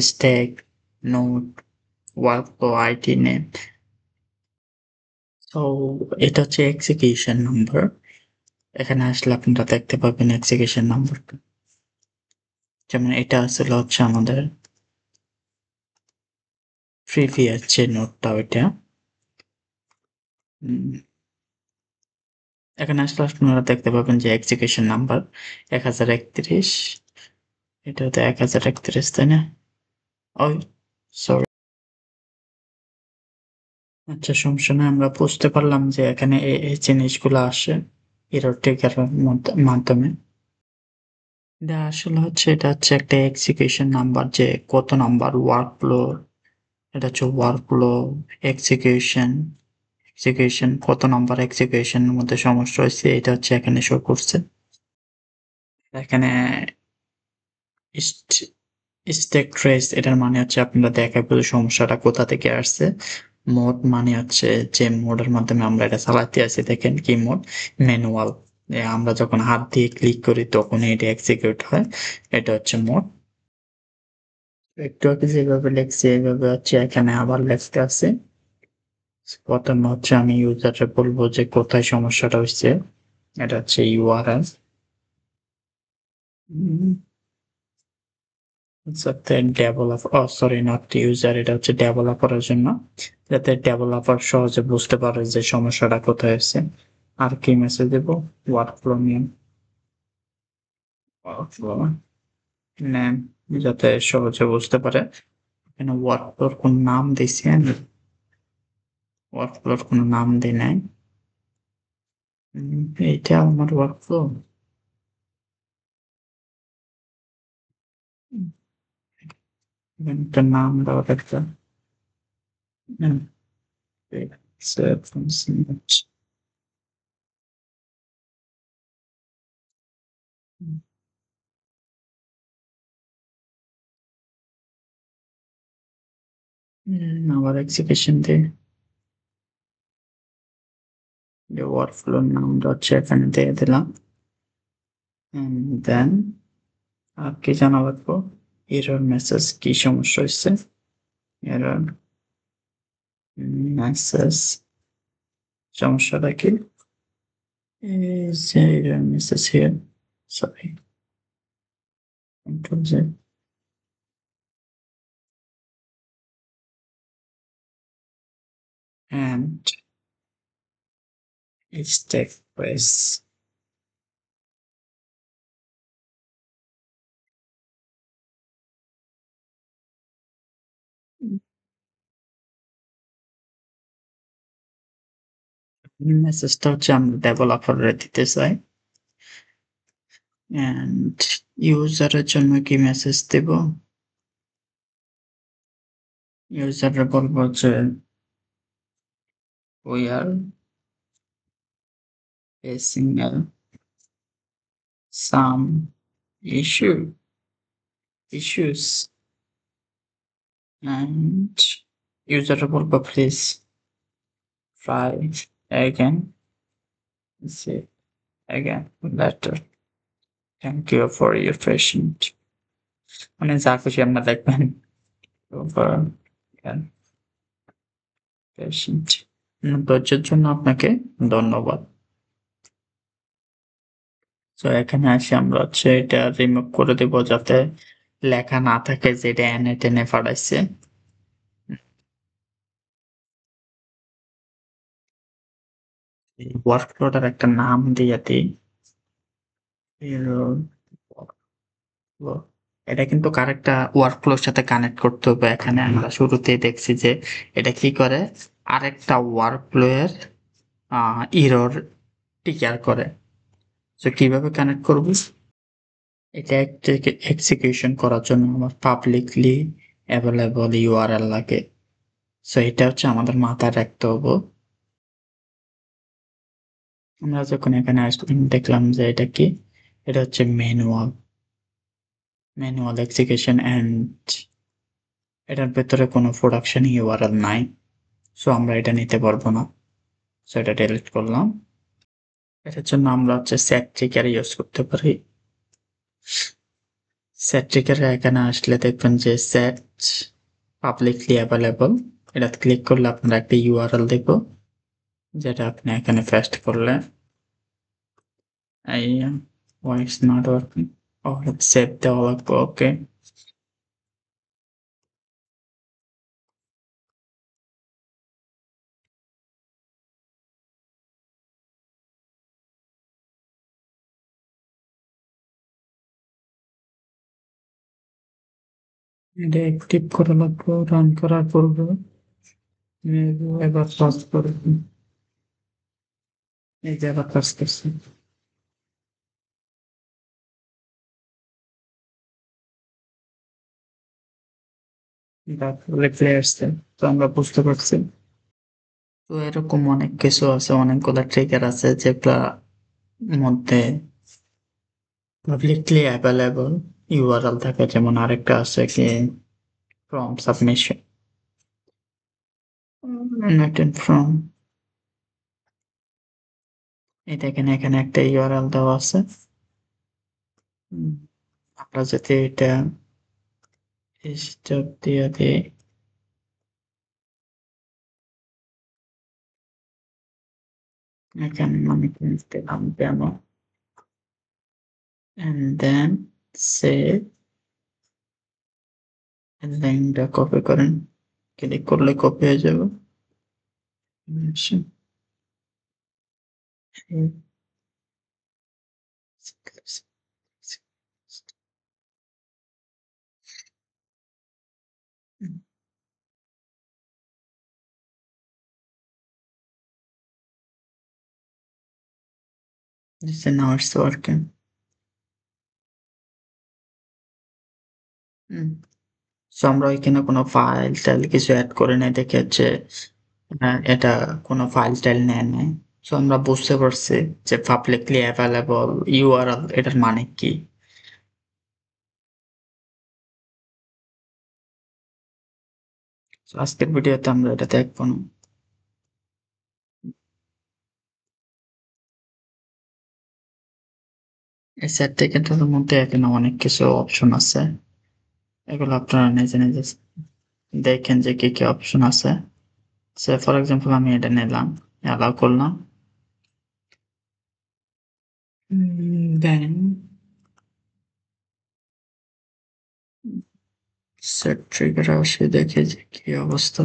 stack, note, workflow ID name. তো এটা হচ্ছে এক্সিকিউশন নাম্বার। এখানে আসলে আপনারা দেখতে পাবেন এক্সিকিউশন নাম্বারটা। যেমন এটা আসলে হচ্ছে আমাদের প্রিভিয়াস যে নোটটা ওইটা। এখানে আসলে আপনারা দেখতে পাবেন যে এক্সিকিউশন নাম্বার ১০৩১। এটা তো ১০৩১, তাই না? ওই সরি। আচ্ছা, সমস্যা নাই। আমরা বুঝতে পারলাম যে এখানে এই জিনিসগুলো আসে এরর ট্রিগারের মাধ্যমে। এটা আসলে হচ্ছে, এটা হচ্ছে একটা এক্সিকিউশন নাম্বার, যে কত নাম্বার ওয়ার্কফ্লো। এটা হচ্ছে ওয়ার্কফ্লো এক্সিকিউশন, কত নাম্বার এক্সিকিউশনের মধ্যে সমস্যা হয়েছে, এটা হচ্ছে এখানে শো করছে। এখানে স্ট্যাক ট্রেস, এটার মানে হচ্ছে আপনারা দেখাবেন সমস্যাটা কোথা থেকে আসছে। মোড মানে হচ্ছে যে মোডের মাধ্যমে আমরা এটা চালাতে আছি, দেখেন কি মোড? ম্যানুয়াল। আমরা যখন হাত দিয়ে ক্লিক করি তখন এটা এক্সিকিউট হয়, এটা হচ্ছে মোড। একটু আগে যেভাবে লিখছি এইভাবে হচ্ছে এখানে আবার লিখতে আছে। প্রথমে হচ্ছে আমি ইউজারকে বলবো যে কোথায় সমস্যাটা হচ্ছে। এটা হচ্ছে ইউআরএল, যাতে সরি, নট ইউজার, এটা হচ্ছে ডেভেলপারের জন্য, যাতে ডেভেলপার সহজে বুঝতে পারে যে সমস্যাটা কোথায় আছে। আর কি মেসেজ দেব? ওয়ার্কফ্লো নেম, ওয়ার্কফ্লো নেম, যাতে সহজে বুঝতে পারে। এখানে ওয়ার্কফ্লোর কোন নাম দিছি আমি? ওয়ার্কফ্লোর কোনো নাম দিই নাই। এইটা আমার ওয়ার্কফ্লো। এখানে একটা নাম দেওয়া একটা আবার এক্সিকিউশন দিয়ে যে ওয়ার্কফ্লোর নামটা হচ্ছে এখানে দিয়ে দিলাম। দেন আর কি জানা লাগবো? এরর মেসেজ, কি সমস্যা হচ্ছে? এরর মেসেজ, সমস্যাটা কি? এই যে error message here, sorry, control J, and each take place. মেসেজটা হচ্ছে আমরা ডেভেলপাররা দিতে চাই। অ্যান্ড ইউজারের জন্য কি মেসেজ দেব? ইউজাররা বলব যে we are facing some issues and ইউজাররা বলব please try again, say again later. Thank you for your patience. মানে যা খুশি আপনারা দেখবেন। over again patient. ধৈর্যের জন্য আপনাকে ধন্যবাদ। সো এখানে আসি আমরা হচ্ছে এটা রিমুভ করে দেব যাতে লেখা না থাকে যে এটা এনে টেনে পাঠাইছে। এই ওয়ার্কফ্লোটার একটা নাম দিয়ে দিই। Error workflow. এটা কিন্তু আরেকটা ওয়ার্কফ্লোর সাথে কানেক্ট করতে হবে। এখানে আমরা শুরুতেই দেখছি যে এটা কি করে আরেকটা ওয়ার্কফ্লো এর এরর টিকার করে। সো কিভাবে কানেক্ট করব? এটা এক্সিকিউশন করার জন্য আমার পাবলিকলি অ্যাভেলেবল ইউআরএল লাগে। সো এটা হচ্ছে আমাদের মাথায় রাখতে হবে। আমরা যখন এখানে আসলাম দেখলাম যে এটা কি? এটা হচ্ছে ম্যানুয়াল এক্সিকিউশন অ্যান্ড এটার ভেতরে কোনো প্রোডাকশন ইউআরএল নাই। সো আমরা এটা নিতে পারবো না। সো এটা ডিলিট করলাম। এটার জন্য আমরা হচ্ছে সেট ট্রিগার ইউজ করতে পারি। সেট ট্রিগার এখানে আসলে দেখবেন যে সেট পাবলিকলি অ্যাভেলেবল এটাতে ক্লিক করলে আপনারা একটা ইউআরএল দেখবো যেটা আপনি এখানে পেস্ট করলে এই why it's not working save দেওয়া লাগবে ওকে এটা অ্যাক্টিভ করা লাগবে রান করার পূর্বে এবার সার্চ করে এই যে আবার কাজ করছে তারপরে প্লে আসছে তো আমরা বুঝতে পারছি তো এরকম অনেক কিছু আছে অনেকগুলা ট্রিগার আছে যেগুলা মধ্যে পাবলিকলি অ্যাভেলেবল ইউআরএল থাকে যেমন আরেকটা আছে কি ফ্রম সাবমিশন ফ্রম এই দেখেন এখানে একটা ইউআরএল দেওয়া আছে আমরা যদি এটা স্টপ দিয়ে দিই এখানে আমি দিলাম ডেমো and then save লিঙ্কটা কপি করেন ক্লিক করলে কপি হয়ে যাবে This is now it's working. So আমরা এখানে কোনো ফাইল টাইল কিছু অ্যাড করে নাই দেখে হচ্ছে এটা কোনো ফাইল টাইল নেয় নাই সো আমরা বুঝতে পারছি যে পাবলিকলি অ্যাভেলেবল ইউআরএল এটার মানে কি So, আজকের ভিডিওতে আমরা এটা দেখবো না এই সার্টিফিকেটের মধ্যে এখানে অনেক কিছু অপশন আছে এগুলো আপনারা নিজে নিজে দেখেন যে কি কি অপশন আছে সে ফর এক্সাম্পল আমি এটা নিলাম অ্যালাউ করলাম দেন সেট ট্রিগার আসে দেখে যে কি অবস্থা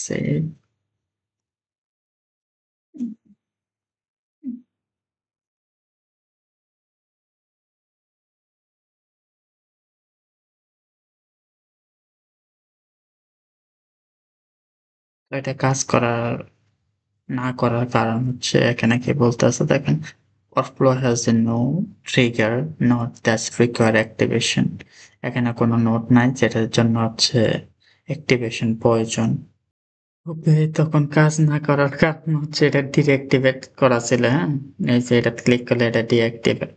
সেভ। এটা কাজ না করার কারণ হচ্ছে এখানে কি বলতেছে দেখেন, workflow has a no trigger node that require activation। এখানে কোনো নোড নাই যেটার জন্য হচ্ছে অ্যাক্টিভেশন প্রয়োজন। ওকে, তখন কাজ না করার কারণ হচ্ছে এটা ডিঅ্যাক্টিভেট করা ছিল, হ্যাঁ? এই যে এটা ক্লিক করলে এটা ডিঅ্যাক্টিভেট।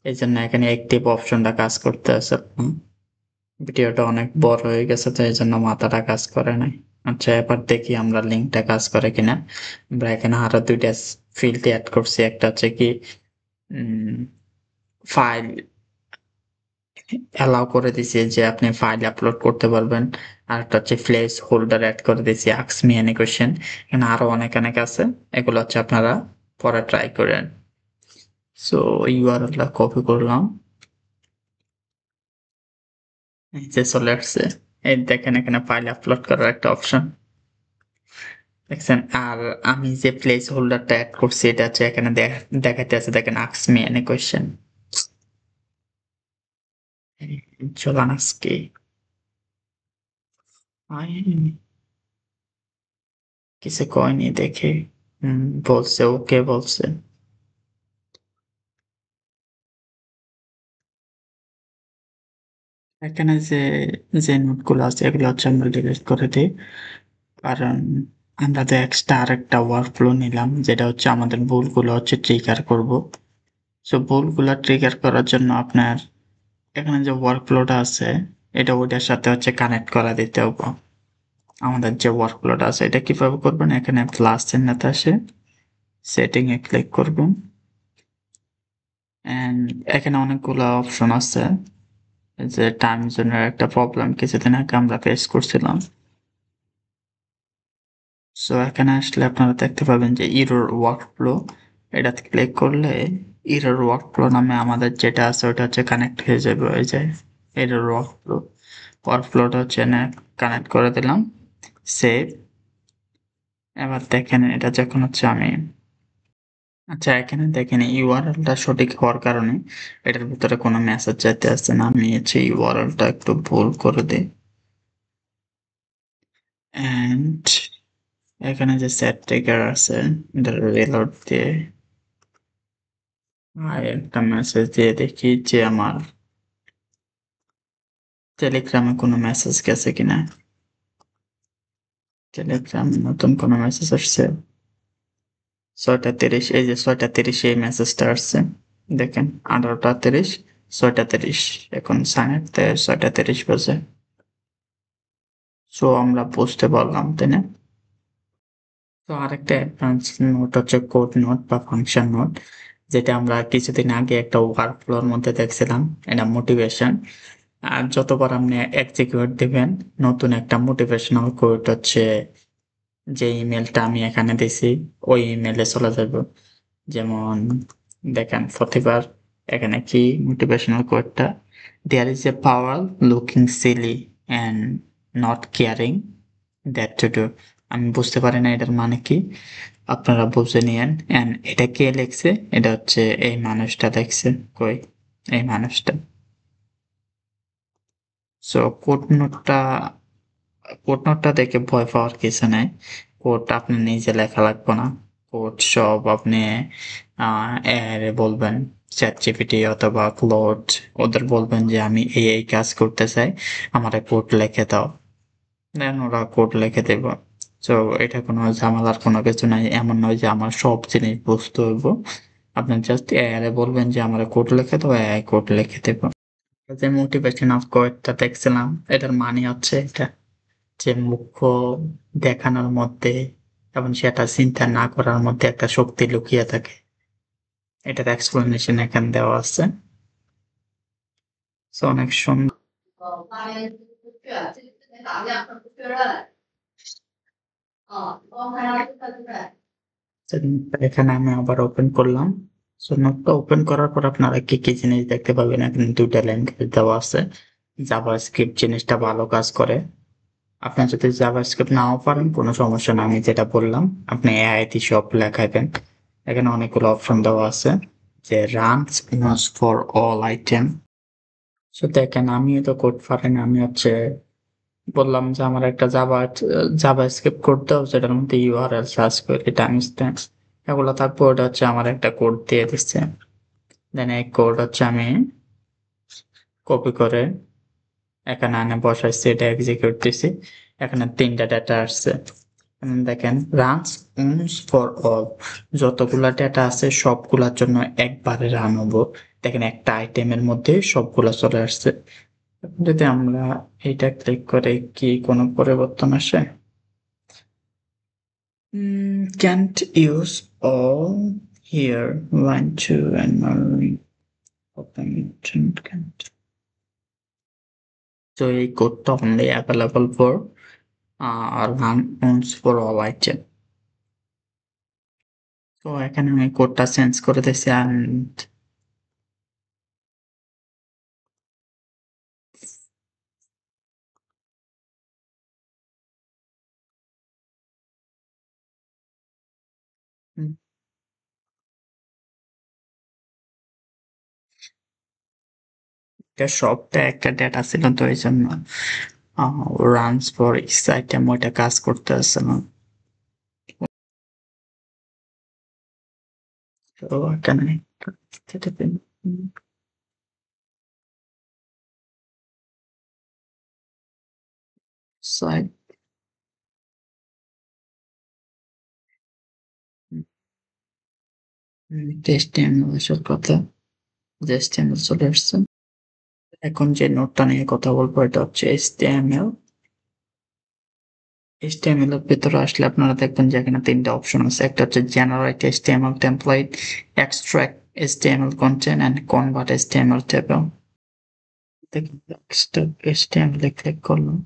এই জন্য এখানে অ্যাক্টিভ অপশনটা কাজ করতেছে না। ভিডিওটা অনেক বড় হয়ে গেছে তো এই জন্য মাথাটা কাজ করে নাই। আচ্ছা, এবার দেখি আমরা লিঙ্কটা কাজ করে কিনা। আমরা এখানে আরো দুইটা ফিল্ড অ্যাড করছি, একটা হচ্ছে কি ফাইল অ্যালাউ করে দিছি যে আপনি ফাইল আপলোড করতে পারবেন। আর একটা হচ্ছে প্লেস হোল্ডার অ্যাড করে দিছি আস্ক মি এনি কোয়েশ্চেন। এখানে আরো অনেক আছে, এগুলো হচ্ছে আপনারা পরে ট্রাই করেন। সো ইউআরএলটা কপি করলাম, এই যে চলে আসছে। এই দেখেন এখানে ফাইল আপলোড করার একটা অপশন দেখছেন। আর আমি যে প্লেস হোল্ডারটা অ্যাড করছি এটা হচ্ছে এখানে দেখাতে আছে, দেখেন আস্ক মি এনি কোয়েশ্চেন। চলান আজকে কিছু কয়নি দেখে বলছে ওকে বলছে। এখানে যে নোটগুলো আছে এগুলো হচ্ছে আমরা ডিলিট করে দিই, কারণ আমরা তো এক্সট্রা আরেকটা ওয়ার্কফ্লো নিলাম যেটা হচ্ছে আমাদের ভুলগুলো হচ্ছে ট্রিগার করব। সো ভুলগুলো ট্রিগার করার জন্য আপনার এখানে যে ওয়ার্কফ্লোটা আছে এটা ওইটার সাথে হচ্ছে কানেক্ট করা দিতে হবে। আমাদের যে ওয়ার্কফ্লোটা আছে এটা কিভাবে করবেন, এখানে প্লাস চিহ্নতে আসে সেটিং এ ক্লিক করবেন এন্ড এখানে অনেকগুলো অপশন আছে। যে টাইম জোনের একটা প্রবলেম কিছুদিন আগে আমরা ফেস করছিলাম। সো এখানে আসলে আপনারা দেখতে পাবেন যে ইরর ওয়ার্কফ্লো, এটাতে ক্লিক করলে ইরর ওয়ার্কফ্লো নামে আমাদের যেটা আছে ওটা হচ্ছে কানেক্ট হয়ে যাবে। ওই যে ইরর ওয়ার্কফ্লোটা হচ্ছে কানেক্ট করে দিলাম, সেভ। এবার দেখেন এটা যখন হচ্ছে আমি আচ্ছা এখানে দেখেন ইউআরএলটা সঠিক হওয়ার কারণে এটার ভিতরে কোনো মেসেজ যাইতে আসছে না। আমি হচ্ছে ইউআরএলটা একটু ভুল করে দিই এন্ড এখানে যে সেট ট্রিগার আছে এটা রিলোড দিয়ে আর একটা মেসেজ দিয়ে দেখি যে আমার টেলিগ্রামে কোনো মেসেজ গেছে কিনা। টেলিগ্রামে নতুন কোনো মেসেজ আসছে 6টা 30, এই যে 6টা 30 এই মেসেজটা আসছে দেখেন। 18টা 30, 6টা 30 এখন সাড়ে 6টা 30 বাজে। সো আমরা বুঝতে পারলাম তাই না। তো আরেকটা অ্যাডভান্স নোট হচ্ছে কোড নোট বা ফাংশন নোট, যেটা আমরা কিছুদিন আগে একটা ওয়ার্কফ্লোর মধ্যে দেখছিলাম। এটা মোটিভেশন। আর যতবার আপনি এক্সিকিউট দিবেন নতুন একটা মোটিভেশনাল কোড হচ্ছে যে ইমেলটা আমি এখানে দিছি ওই ইমেলে চলে যাবে। যেমন দেখেন প্রতিবার এখানে কি মোটিভেশনাল কোডটা, there is a power looking silly and not caring that to do. আমি বুঝতে পারি না এটার মানে কি, আপনারা বুঝে নিয়েন। অ্যান্ড এটা কে লিখছে, এটা হচ্ছে এই মানুষটা লিখছে। কই এই মানুষটা। সো কোড নোটটা দেখে ভয় পাওয়ার কিছু নাই। কোড আপনি নিজে লেখা লাগবে না। কোড সব আপনি বলবেন চ্যাট জিপিটি অথবা ক্লোড, ওদের বলবেন যে আমি এই কাজ করতে চাই, আমার কোড লিখে দাও, দেন ওরা কোড লিখে দেব। তো এটা কোনো ঝামেলার কোনো কিছু নাই। এমন নয় যে আমার সব জিনিস বুঝতে হইব। আপনি জাস্ট এআই বলবেন যে আমার কোড লিখে দাও, এআই কোড লিখে দেব। যে মোটিভেশনাল কোডটা দেখছিলাম এটার মানে হচ্ছে এটা, যে মুখ্য দেখানোর মধ্যে এবং সেটা চিন্তা না করার মধ্যে একটা শক্তি লুকিয়ে থাকে। এটার এক্সপ্লেনেশন এখানে দেওয়া আছে। সো অনেক সুন্দর। এখানে আমি আবার ওপেন করলাম। সো নোটটা ওপেন করার পর আপনারা কি কি জিনিস দেখতে পাবেন, এখানে দুইটা ল্যাঙ্গুয়েজ দেওয়া আছে। জাভাস্ক্রিপ্ট জিনিসটা ভালো কাজ করে, আপনি যদি জাভাস্ক্রিপ্ট নাও পারেন কোনো সমস্যা না, আমি যেটা বললাম আপনি এআই তে সব লেখাবেন। এখানে অনেকগুলো অপশন দেওয়া আছে যে runs use for all item. So দেখেন আমিও তো কোড পারি না, আমি হচ্ছে বললাম যে আমার একটা জাভাস্ক্রিপ্ট কোড দাও যেটার মধ্যে ইউআরএল সার্চ করে টাইমস্ট্যাম্পস এগুলো থাকবে, ওটা হচ্ছে আমার একটা কোড দিয়ে দিচ্ছে। দেন এই কোড হচ্ছে আমি কপি করে এখানে আনে বসাইছি, এটা এক্সিকিউট দিছি। এখানে ৩ টা ডেটা আসছে। দেখেন রানস অনস ফর অল, যতগুলা ডেটা আছে সবগুলার জন্য একবারে রান হবো। দেখেন একটা আইটেমের মধ্যে সবগুলা চলে আসছে। যদি আমরা এইটা ক্লিক করে কি কোনো পরিবর্তন আসে? Can't use all here, 1 2 and open can't. So এই কোডটা only available for run once for all item. তো এখানে আমি কোডটা চেঞ্জ করে দিয়েছি and এটা সবটা একটা ডেটা ছিল তো এই জন্য রানস ফর ইচ আইটেম ওইটা কাজ করতে আসছে না। তো এখানে সাইড HTML আসার কথা, যে HTML চলে আসছে। এখন যে নোটটা নিয়ে কথা বলবো এটা হচ্ছে HTML। HTML এর ভেতরে আসলে আপনারা দেখবেন যে এখানে ৩ টা অপশন আছে। একটা হচ্ছে generate HTML template, extract HTML content and convert HTML table. দেখুন এক্সট্রাক্ট HTML এ ক্লিক করলাম।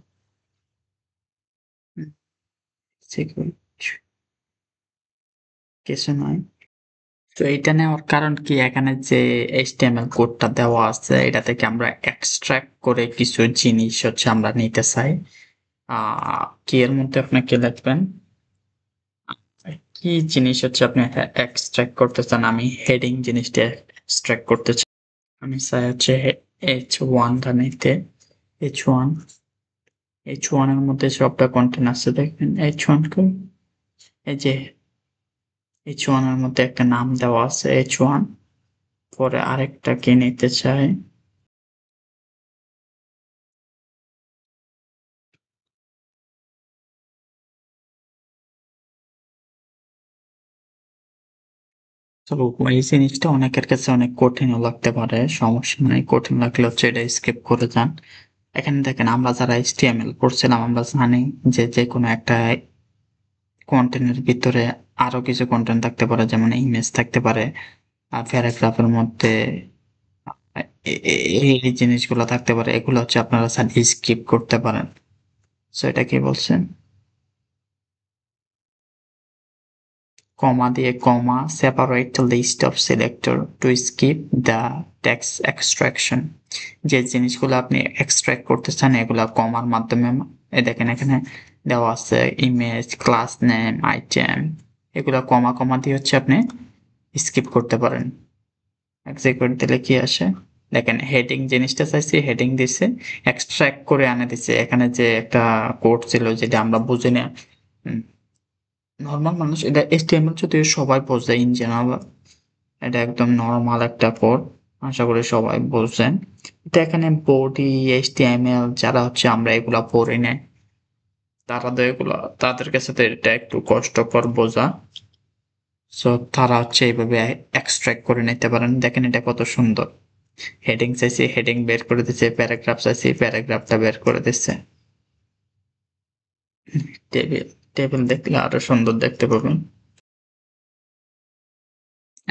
কিছু নয়। তো এইটা নেওয়ার কারণ কি, এখানে যে HTML কোডটা দেওয়া আছে এটা থেকে আমরা এক্সট্রাক্ট করে কিছু জিনিস হচ্ছে আমরা নিতে চাই। কি এর মধ্যে আপনি কি লিখবেন, কি জিনিস হচ্ছে আপনি এক্সট্রাক্ট করতে চান? আমি হেডিং জিনিসটা এক্সট্রাক্ট করতে চাই। আমি চাই হচ্ছে H1 টা নিতে। H1, H1 এর মধ্যে সবটা কন্টেন্ট আছে দেখবেন। H1 কই? এই যে H1 এর মধ্যে একটা নাম দেওয়া আছে H1, পরে আরেকটা কে নিতে চাই। তো এই জিনিসটা অনেকের কাছে অনেক কঠিনও লাগতে পারে, সমস্যা নাই। কঠিন লাগলে হচ্ছে এটা স্কিপ করে যান। এখানে দেখেন আমরা যারা HTML পড়ছিলাম আমরা জানি যে যেকোনো একটা কন্টেন্টের ভিতরে আরো কিছু কন্টেন্ট থাকতে পারে, যেমন ইমেজ থাকতে পারে, প্যারাগ্রাফের মধ্যে এই জিনিসগুলো থাকতে পারে। এগুলো হচ্ছে আপনারা স্কিপ করতে পারেন। সো এটা কি বলছেন, কমা দিয়ে কমা separate the list of selector to skip the text extraction। যে জিনিসগুলো আপনি এক্সট্রাক্ট করতে চান এগুলা কমার মাধ্যমে দেখেন এখানে দেওয়া আছে ইমেজ, ক্লাস নেম, আইটেম, এগুলা কমা কমা দিয়ে হচ্ছে আপনি স্কিপ করতে পারেন। এক্সিকিউট দিলে কি আসে দেখেন, হেডিং জিনিসটা চাইছি হেডিং দিছে, এক্সট্রাক্ট করে আনে দিছে। এখানে যে একটা কোড ছিল যেটা আমরা বুঝি না, নরমাল মানুষ এটা HTML যদিও সবাই বোঝে ইন জেনারেল, এটা একদম নরমাল একটা কোড, আশা করি সবাই বুঝছেন। এটা এখানে বডি HTML যারা হচ্ছে আমরা এগুলা পড়ি না তারা তো এগুলা, তাদের কাছে তো এটা একটু কষ্টকর বোঝা। সো তারা হচ্ছে এইভাবে এক্সট্রাক্ট করে নিতে পারেন। দেখেন এটা কত সুন্দর, হেডিং চাইছি হেডিং বের করে দিচ্ছে, প্যারাগ্রাফ চাইছি প্যারাগ্রাফটা বের করে দিচ্ছে। টেবিল, টেবিল দেখলে আরো সুন্দর দেখতে পাবেন।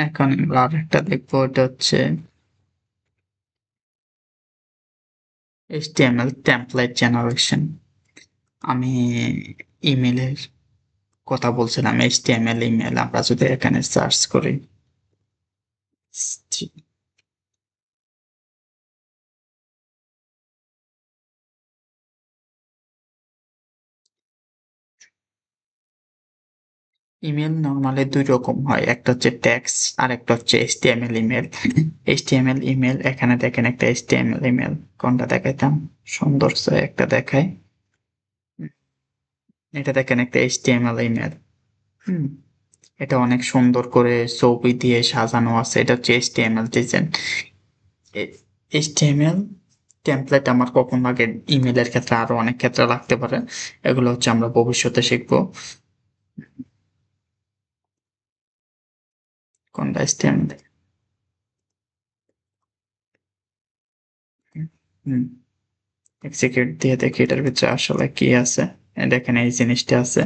এখন আমরা আরেকটা দেখবো, এটা হচ্ছে HTML টেমপ্লেট জেনারেশন। আমি ইমেলের কথা বলছিলাম, HTML ইমেল আমরা যদি এখানে সার্চ করি ইমেল নরমালি ২ রকম হয়। একটা হচ্ছে টেক্সট আরেকটা হচ্ছে HTML ইমেল। HTML ইমেল এখানে দেখেন একটা HTML ইমেল। কোনটা দেখাইতাম? সুন্দর সে একটা দেখাই। হুম, এটা দেখেন একটা HTML ইমেল। হুম? এটা অনেক সুন্দর করে ছবি দিয়ে সাজানো আছে। এটা হচ্ছে HTML ডিজাইন। এ HTML টেমপ্লেট আমার কখন লাগে ইমেইলের ক্ষেত্রে আরো অনেক ক্ষেত্রে লাগতে পারে। এগুলো হচ্ছে আমরা ভবিষ্যতে শিখব। কোনটা HTML? হুম, হুম। এক্সিকিউট দিয়ে দেখি এটার ভিতরে আসলে কি আছে। দেখেন এই জিনিসটা আছে।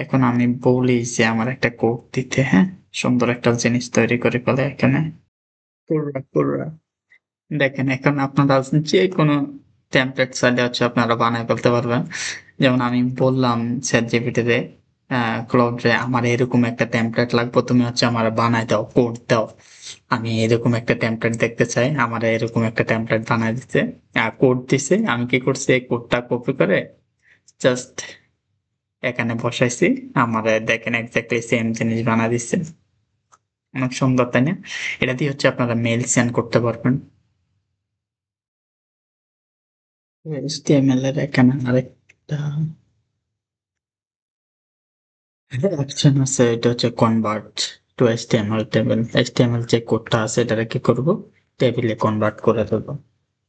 এখন আমি বলি যে আমার একটা কোড দিতে, হ্যাঁ? সুন্দর একটা জিনিস তৈরি করে ফেলে এখানে। পুরা। দেখেন এখন আপনারা যেকোনো টেমপ্লেট চাইলে হচ্ছে আপনারা বানায় ফেলতে পারবেন। যেমন আমি বললাম ChatGPT-তে Claude-রে আমার এরকম একটা টেমপ্লেট লাগবে তুমি হচ্ছে আমারে বানায় দাও, কোড দাও। আমি এরকম একটা টেমপ্লেট দেখতে চাই। আমারে এরকম একটা টেমপ্লেট বানায় দিছে। কোড দিছে। আমি কি করছি এই কোডটা কপি করে জাস্ট এখানে বসাইছি। আমারে দেখেন এক্সাক্টলি সেম জিনিস বানায় দিচ্ছে। অনেক সুন্দর তাই না? এটা দিয়ে হচ্ছে আপনারা মেইল সেন্ড করতে পারবেন। HTML এর এখানে আরেকটা অপশন আছে এটা হচ্ছে convert to HTML table. HTML যে কোডটা আছে এটাকে কি করব টেবিলে কনভার্ট করে দেব।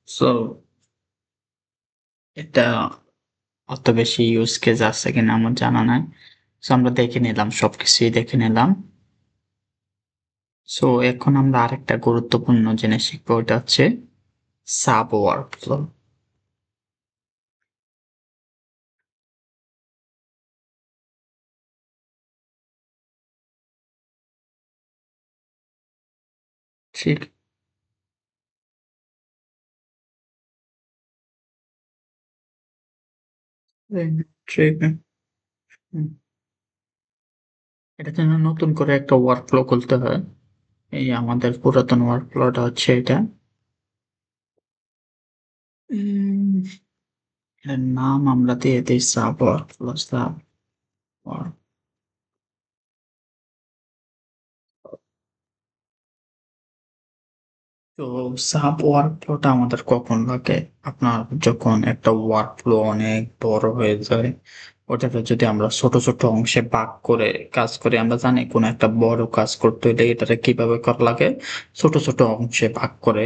সো এটা অত বেশি ইউজ কেস আছে কিনা আমার জানা নাই। সো আমরা দেখে নিলাম সবকিছুই দেখে নিলাম। সো এখন আমরা আরেকটা গুরুত্বপূর্ণ জিনিস শিখবো ওটা হচ্ছে সাব ওয়ার্কফ্লো। ঠিক ঠিক হুম। এটার জন্য নতুন করে একটা ওয়ার্কফ্লো খুলতে হয়। এই আমাদের পুরাতন ওয়ার্কফ্লোটা হচ্ছে এটা। উম, এর নাম আমরা দিয়ে দিই সাব ওয়ার্কফ্লো সাব ওয়ার্ক। তো সাব ওয়ার্কফ্লোটা আমাদের কখন লাগে? আপনার যখন একটা ওয়ার্কফ্লো অনেক বড় হয়ে যায়, ওটাকে যদি আমরা ছোট ছোট অংশে ভাগ করে কাজ করি, আমরা জানি কোন একটা বড় কাজ করতে হলে এটাকে কিভাবে করা লাগে, ছোট ছোট অংশে ভাগ করে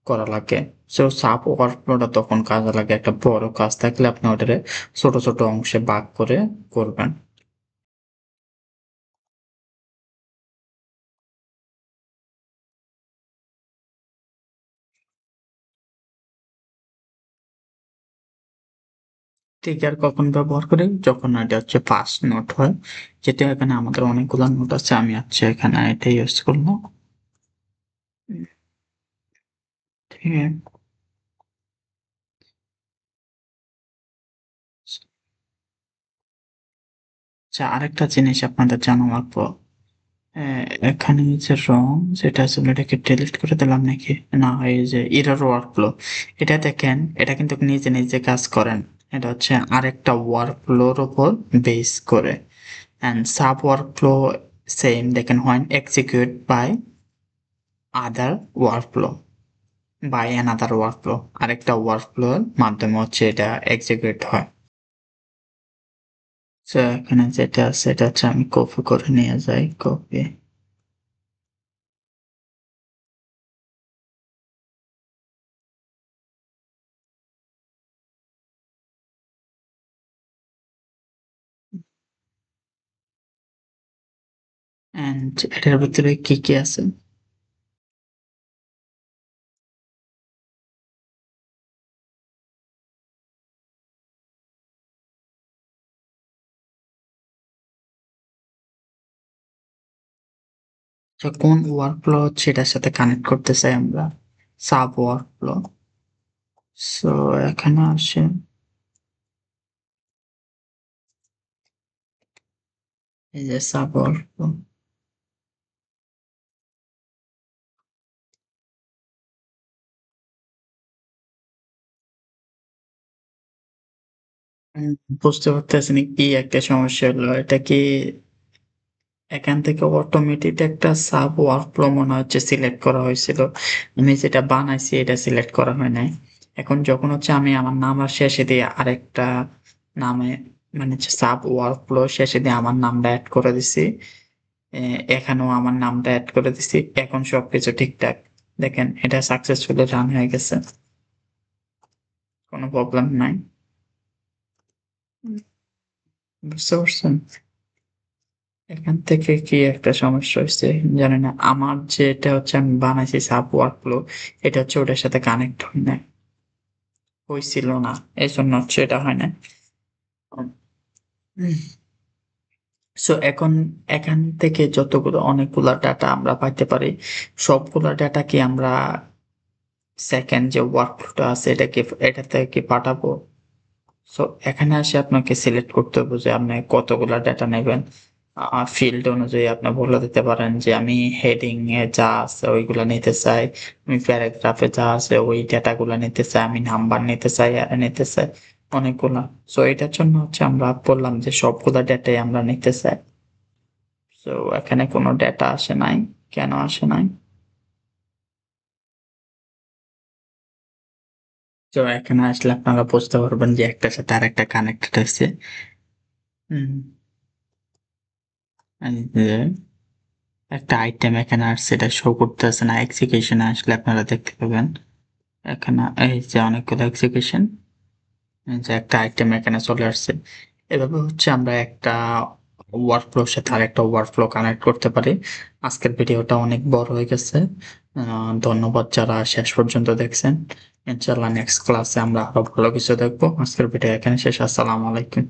করা লাগে। সো সাব ওয়ার্কফ্লোটা তখন কাজে লাগে একটা বড় কাজ থাকলে আপনি ওটাকে ছোট ছোট অংশে ভাগ করে করবেন। ট্রিগার কখন ব্যবহার করি? যখন এটা হচ্ছে ফার্স্ট নোট হয়। যেটা এখানে আমাদের অনেকগুলা নোট আছে। আমি হচ্ছে এখানে এটা ইউজ করলাম। ঠিক আছে। আচ্ছা আরেকটা জিনিস আপনাদের জানা লাগবে। এখানে যে রং যেটা আসলে এটাকে ডিলিট করে দিলাম নাকি? না এই যে এরর ওয়ার্কফ্লো। এটা দেখেন এটা কিন্তু নিজে নিজে কাজ করেন। এটা হচ্ছে আরেকটা ওয়ার্কফ্লোর উপর বেস করে। অ্যান্ড সাব ওয়ার্কফ্লো সেম দেখেন when execute by other workflow by another workflow আরেকটা ওয়ার্কফ্লোর মাধ্যমে হচ্ছে এটা এক্সিকিউট হয়। সো এখানে যেটা আছে এটা হচ্ছে আমি কপি করে নিয়ে যাই কপি এন্ড এটার ভিতরে কি কি আছে? তো কোন ওয়ার্কফ্লো হচ্ছে এটার সাথে কানেক্ট করতে চাই আমরা সাব ওয়ার্কফ্লো। সো এখানে আসে এই যে সাব ওয়ার্কফ্লো বুঝতে পারতেছেন কি একটা সমস্যা হলো এটা কি এখান থেকে অটোমেটেড একটা সাব ওয়ার্কফ্লো মনে হচ্ছে সিলেক্ট করা হয়েছিল। আমি যেটা বানাইছি এটা সিলেক্ট করা হয় নাই। এখন যখন হচ্ছে আমি আমার নামের শেষে দিয়ে আরেকটা নামে মানে সাব ওয়ার্কফ্লো শেষে দিয়ে আমার নামটা এড করে দিছি। এখানেও আমার নামটা এড করে দিছি। এখন সবকিছু ঠিকঠাক। দেখেন এটা সাকসেসফুলি রান হয়ে গেছে। কোনো প্রবলেম নাই। বুঝতে পারছেন? এখান থেকে কি একটা সমস্যা হইছে জানি না। আমার যেটা হচ্ছে আমি বানাইছি সাব ওয়ার্কফ্লো এটা হচ্ছে ওটার সাথে কানেক্ট হয় নাই। হইছিল না। এজন্য হচ্ছে এটা হয় নাই। সো এখন এখান থেকে যতগুলো অনেকগুলা ডাটা আমরা পাইতে পারি, সবগুলা ডাটা কি আমরা সেকেন্ড যে ওয়ার্কফ্লোটা আছে এটাতে কি পাঠাবো? সো এখানে আসে আপনাকে সিলেক্ট করতে হবে যে আপনি কতগুলা ডেটা নেবেন। ফিল্ড অনুযায়ী আপনি বলে দিতে পারেন যে আমি হেডিং এ যা আছে ওইগুলা নিতে চাই। আমি প্যারাগ্রাফে যা আছে ওই ডেটাগুলা নিতে চাই। আমি নাম্বার নিতে চাই, অ্যারে নিতে চাই অনেকগুলা। সো এটার জন্য হচ্ছে আমরা বললাম যে সবগুলা ডেটাই আমরা নিতে চাই। সো এখানে কোনো ডেটা আসে নাই। কেন আসে নাই? তো এখানে আসলে আপনারা বুঝতে পারবেন যে একটার সাথে আরেকটা কানেক্টেড হইছে। হুম, এই যে একটা আইটেম এখানে আসছে এটা শো করতেছে না। এক্সিকিউশন এ আসলে আপনারা দেখতে পাবেন। এখানে এই যে অনেকগুলো এক্সিকিউশন, এই যে একটা আইটেম এখানে চলে আসছে। এভাবে হচ্ছে আমরা একটা ওয়ার্কফ্লোর সাথে আরেকটা ওয়ার্কফ্লো কানেক্ট করতে পারি। আজকের ভিডিওটা অনেক বড় হয়ে গেছে। ধন্যবাদ যারা শেষ পর্যন্ত দেখছেন। ইনশাআল্লাহ নেক্সট ক্লাসে আমরা আরো ভালো কিছু দেখবো। আজকের ভিডিও এখানে শেষ। আসসালামু আলাইকুম।